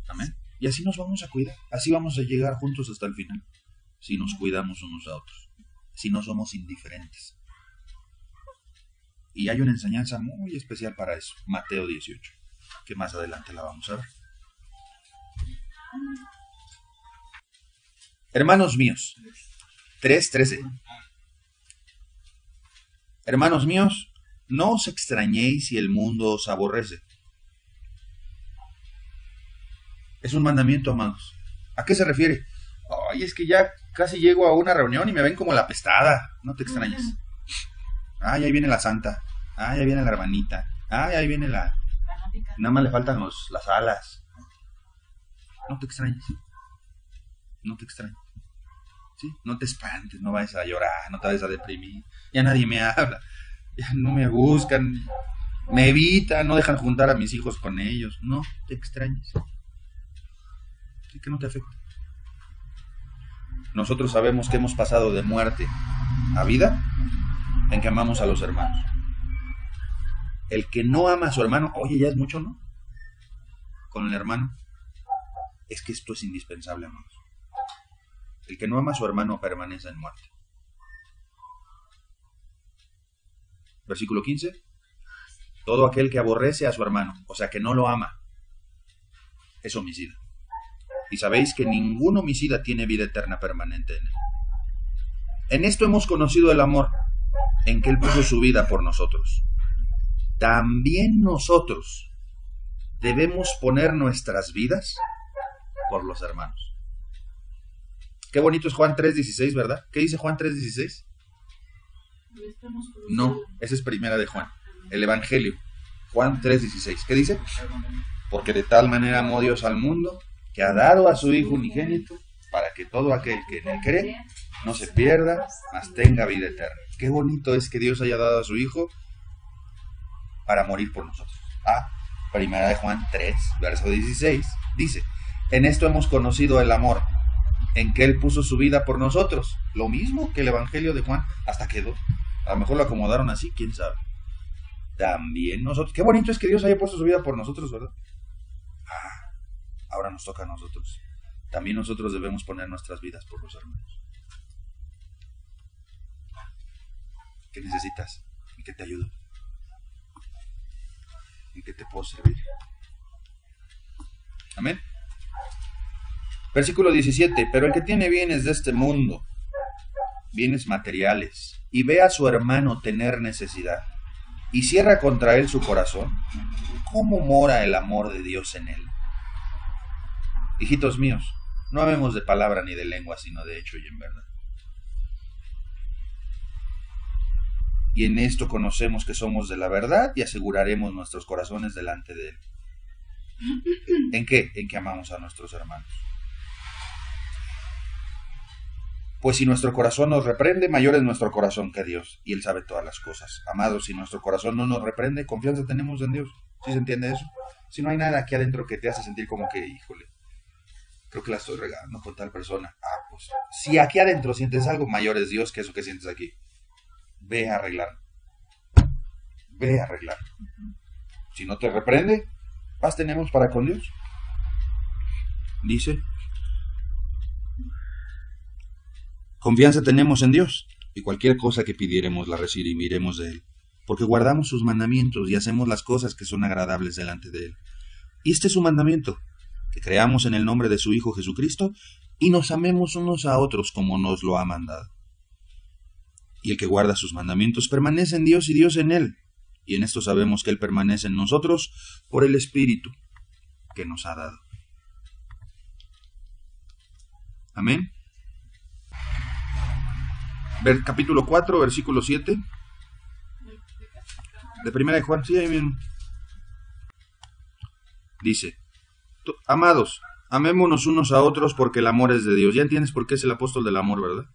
Amén. Y así nos vamos a cuidar. Así vamos a llegar juntos hasta el final. Si nos cuidamos unos a otros. Si no somos indiferentes. Y hay una enseñanza muy especial para eso. Mateo 18. Que más adelante la vamos a ver. Hermanos míos. 3:13. Hermanos míos, no os extrañéis si el mundo os aborrece. Es un mandamiento, amados. ¿A qué se refiere? Ay, es que ya casi llego a una reunión y me ven como la apestada. No te extrañes. Ay, ahí viene la santa. Ay, ahí viene la hermanita. Ay, ahí viene la... Nada más le faltan las alas. No te extrañes. No te extrañes. ¿Sí? No te espantes, no vayas a llorar, no te vayas a deprimir. Ya nadie me habla. Ya no me buscan. Me evitan, no dejan juntar a mis hijos con ellos. No te extrañes. Así que no te afecta. Nosotros sabemos que hemos pasado de muerte a vida en que amamos a los hermanos. El que no ama a su hermano, oye, ya es mucho, ¿no? Con el hermano. Es que esto es indispensable, amados. El que no ama a su hermano permanece en muerte. Versículo 15. Todo aquel que aborrece a su hermano, o sea, que no lo ama, es homicida. Y sabéis que ningún homicida tiene vida eterna permanente en él. En esto hemos conocido el amor, en que Él puso su vida por nosotros. También nosotros debemos poner nuestras vidas por los hermanos. Qué bonito es Juan 3:16, ¿verdad? ¿Qué dice Juan 3:16? No, esa es primera de Juan, el Evangelio. Juan 3:16. ¿Qué dice? Porque de tal manera amó Dios al mundo, que ha dado a su Hijo unigénito, para que todo aquel que en él cree no se pierda, mas tenga vida eterna. Qué bonito es que Dios haya dado a su Hijo para morir por nosotros. Primera de Juan 3, verso 16, dice: en esto hemos conocido el amor, en que Él puso su vida por nosotros. Lo mismo que el Evangelio de Juan, hasta quedó. A lo mejor lo acomodaron así, quién sabe. También nosotros. Qué bonito es que Dios haya puesto su vida por nosotros, ¿verdad? Ahora nos toca a nosotros. También nosotros debemos poner nuestras vidas por los hermanos. ¿Qué necesitas? ¿En qué te ayudo? ¿En qué te puedo servir? Amén. Versículo 17. Pero el que tiene bienes de este mundo, bienes materiales, y ve a su hermano tener necesidad, y cierra contra él su corazón, ¿cómo mora el amor de Dios en él? Hijitos míos, no amemos de palabra ni de lengua, sino de hecho y en verdad. Y en esto conocemos que somos de la verdad y aseguraremos nuestros corazones delante de Él. ¿En qué? En que amamos a nuestros hermanos. Pues si nuestro corazón nos reprende, mayor es nuestro corazón que Dios, y Él sabe todas las cosas. Amados, si nuestro corazón no nos reprende, confianza tenemos en Dios. ¿Sí se entiende eso? Si no hay nada aquí adentro que te hace sentir como que, híjole, creo que la estoy regando con tal persona. Pues, si aquí adentro sientes algo, mayor es Dios que eso que sientes aquí. Ve a arreglar. Ve a arreglar. Si no te reprende, paz tenemos para con Dios. Dice: confianza tenemos en Dios, y cualquier cosa que pidiéremos la recibiremos de Él, porque guardamos sus mandamientos y hacemos las cosas que son agradables delante de Él. Y este es su mandamiento, que creamos en el nombre de su Hijo Jesucristo, y nos amemos unos a otros como nos lo ha mandado. Y el que guarda sus mandamientos permanece en Dios y Dios en él. Y en esto sabemos que Él permanece en nosotros por el Espíritu que nos ha dado. Amén. Capítulo 4, versículo 7. De primera de Juan, sí, ahí mismo. Dice: amados, Amémonos unos a otros porque el amor es de Dios. Ya entiendes por qué es el apóstol del amor, ¿verdad?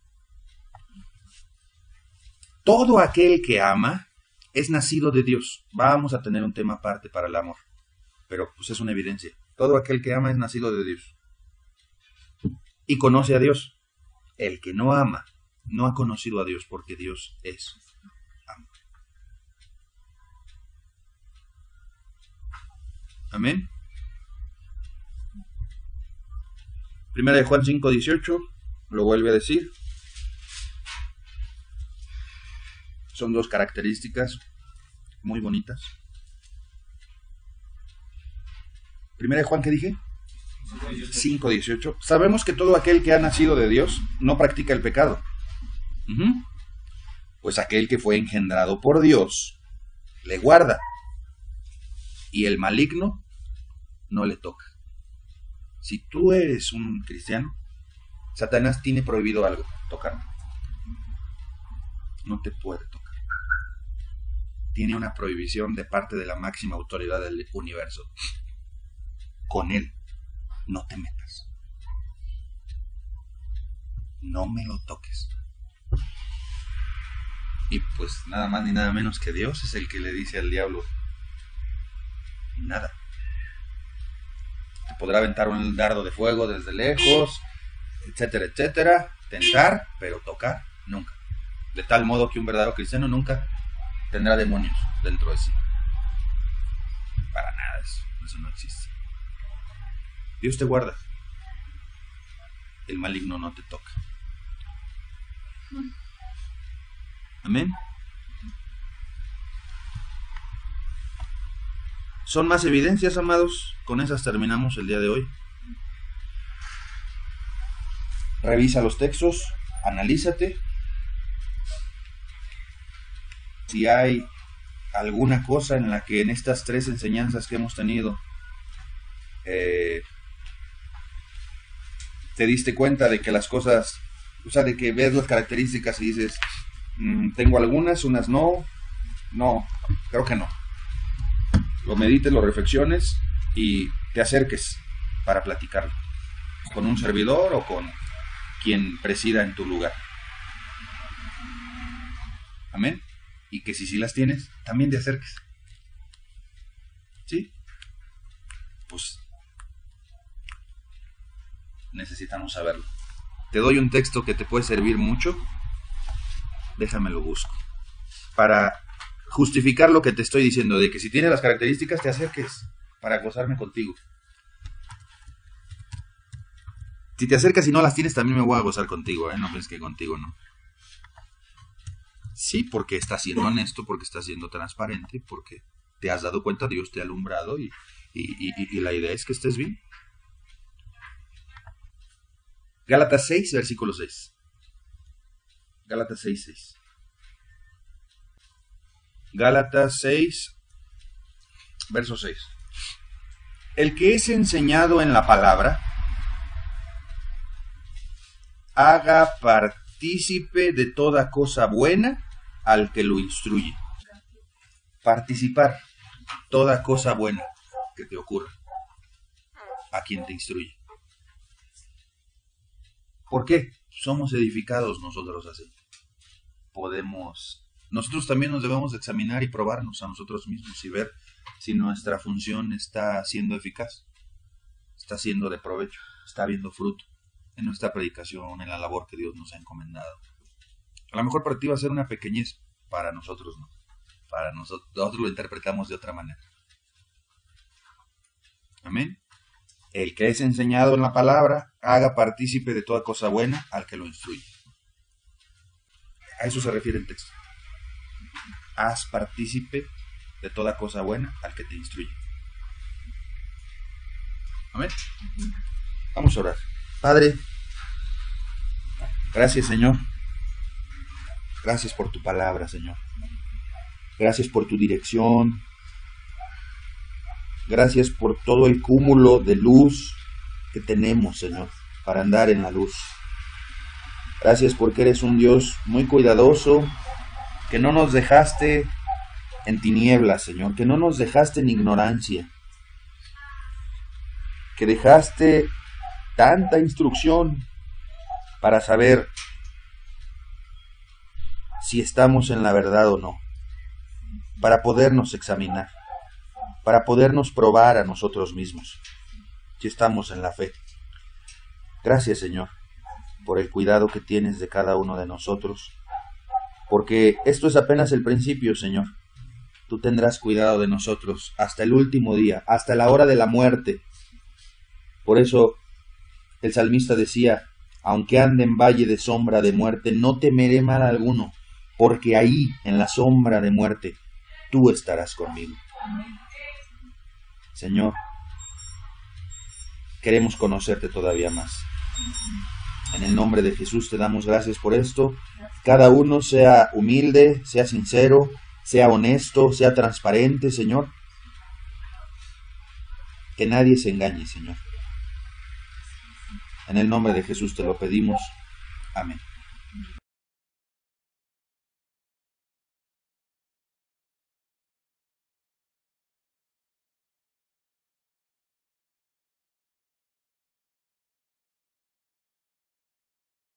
Todo aquel que ama es nacido de Dios. Vamos a tener un tema aparte para el amor, pero pues es una evidencia. Todo aquel que ama es nacido de Dios y conoce a Dios. El que no ama no ha conocido a Dios, porque Dios es amor. Amén. Primera de Juan 5:18, lo vuelve a decir. Son dos características muy bonitas. Primera de Juan, ¿qué dije? 5:18. Sabemos que todo aquel que ha nacido de Dios no practica el pecado. Pues aquel que fue engendrado por Dios le guarda, y el maligno no le toca. Si tú eres un cristiano, Satanás tiene prohibido algo, tocarme. No te puede tocar. Tiene una prohibición de parte de la máxima autoridad del universo. Con él no te metas. No me lo toques. Y pues nada más ni nada menos que Dios es el que le dice al diablo: nada. Te podrá aventar un dardo de fuego desde lejos, etcétera, etcétera, tentar, pero tocar nunca. De tal modo que un verdadero cristiano nunca tendrá demonios dentro de sí. Para nada, eso no existe. Dios te guarda. El maligno no te toca. Amén. Son más evidencias, amados. Con esas terminamos el día de hoy. Revisa los textos, analízate. Si hay alguna cosa en la que en estas tres enseñanzas que hemos tenido te diste cuenta de que las cosas, o sea, de que ves las características y dices, tengo algunas, unas no, creo que no. Lo medites, lo reflexiones y te acerques para platicarlo con un servidor o con quien presida en tu lugar. Amén. Y que si las tienes, también te acerques. ¿Sí? Pues necesitamos saberlo. Te doy un texto que te puede servir mucho. Déjame lo busco. Para justificar lo que te estoy diciendo, de que si tienes las características, te acerques para gozarme contigo. Si te acercas y no las tienes, también me voy a gozar contigo, ¿eh? No pienses que contigo no. Sí, porque estás siendo honesto, porque estás siendo transparente, porque te has dado cuenta, Dios te ha alumbrado y la idea es que estés bien. Gálatas 6, versículo 6. Gálatas 6, 6. Gálatas 6, verso 6. El que es enseñado en la palabra, haga partícipe de toda cosa buena al que lo instruye. Participar, toda cosa buena que te ocurra, a quien te instruye. ¿Por qué? Somos edificados nosotros así. Nosotros también nos debemos examinar y probarnos a nosotros mismos y ver si nuestra función está siendo eficaz, está siendo de provecho, está habiendo fruto en nuestra predicación, en la labor que Dios nos ha encomendado. A lo mejor para ti va a ser una pequeñez, para nosotros no. Para nosotros lo interpretamos de otra manera. Amén. El que es enseñado en la palabra, haga partícipe de toda cosa buena al que lo instruye. A eso se refiere el texto. Haz partícipe de toda cosa buena al que te instruye. Amén. Vamos a orar. Padre, gracias, Señor. Gracias por tu palabra, Señor. Gracias por tu dirección. Gracias por todo el cúmulo de luz que tenemos, Señor, para andar en la luz. Gracias porque eres un Dios muy cuidadoso, que no nos dejaste en tinieblas, Señor, que no nos dejaste en ignorancia, que dejaste tanta instrucción para saber si estamos en la verdad o no, para podernos examinar, para podernos probar a nosotros mismos, si estamos en la fe. Gracias, Señor, por el cuidado que tienes de cada uno de nosotros, porque esto es apenas el principio, Señor. Tú tendrás cuidado de nosotros hasta el último día, hasta la hora de la muerte. Por eso el salmista decía, aunque ande en valle de sombra de muerte, no temeré mal alguno, porque ahí, en la sombra de muerte, tú estarás conmigo. Señor, queremos conocerte todavía más. En el nombre de Jesús te damos gracias por esto. Cada uno sea humilde, sea sincero, sea honesto, sea transparente, Señor. Que nadie se engañe, Señor. En el nombre de Jesús te lo pedimos. Amén.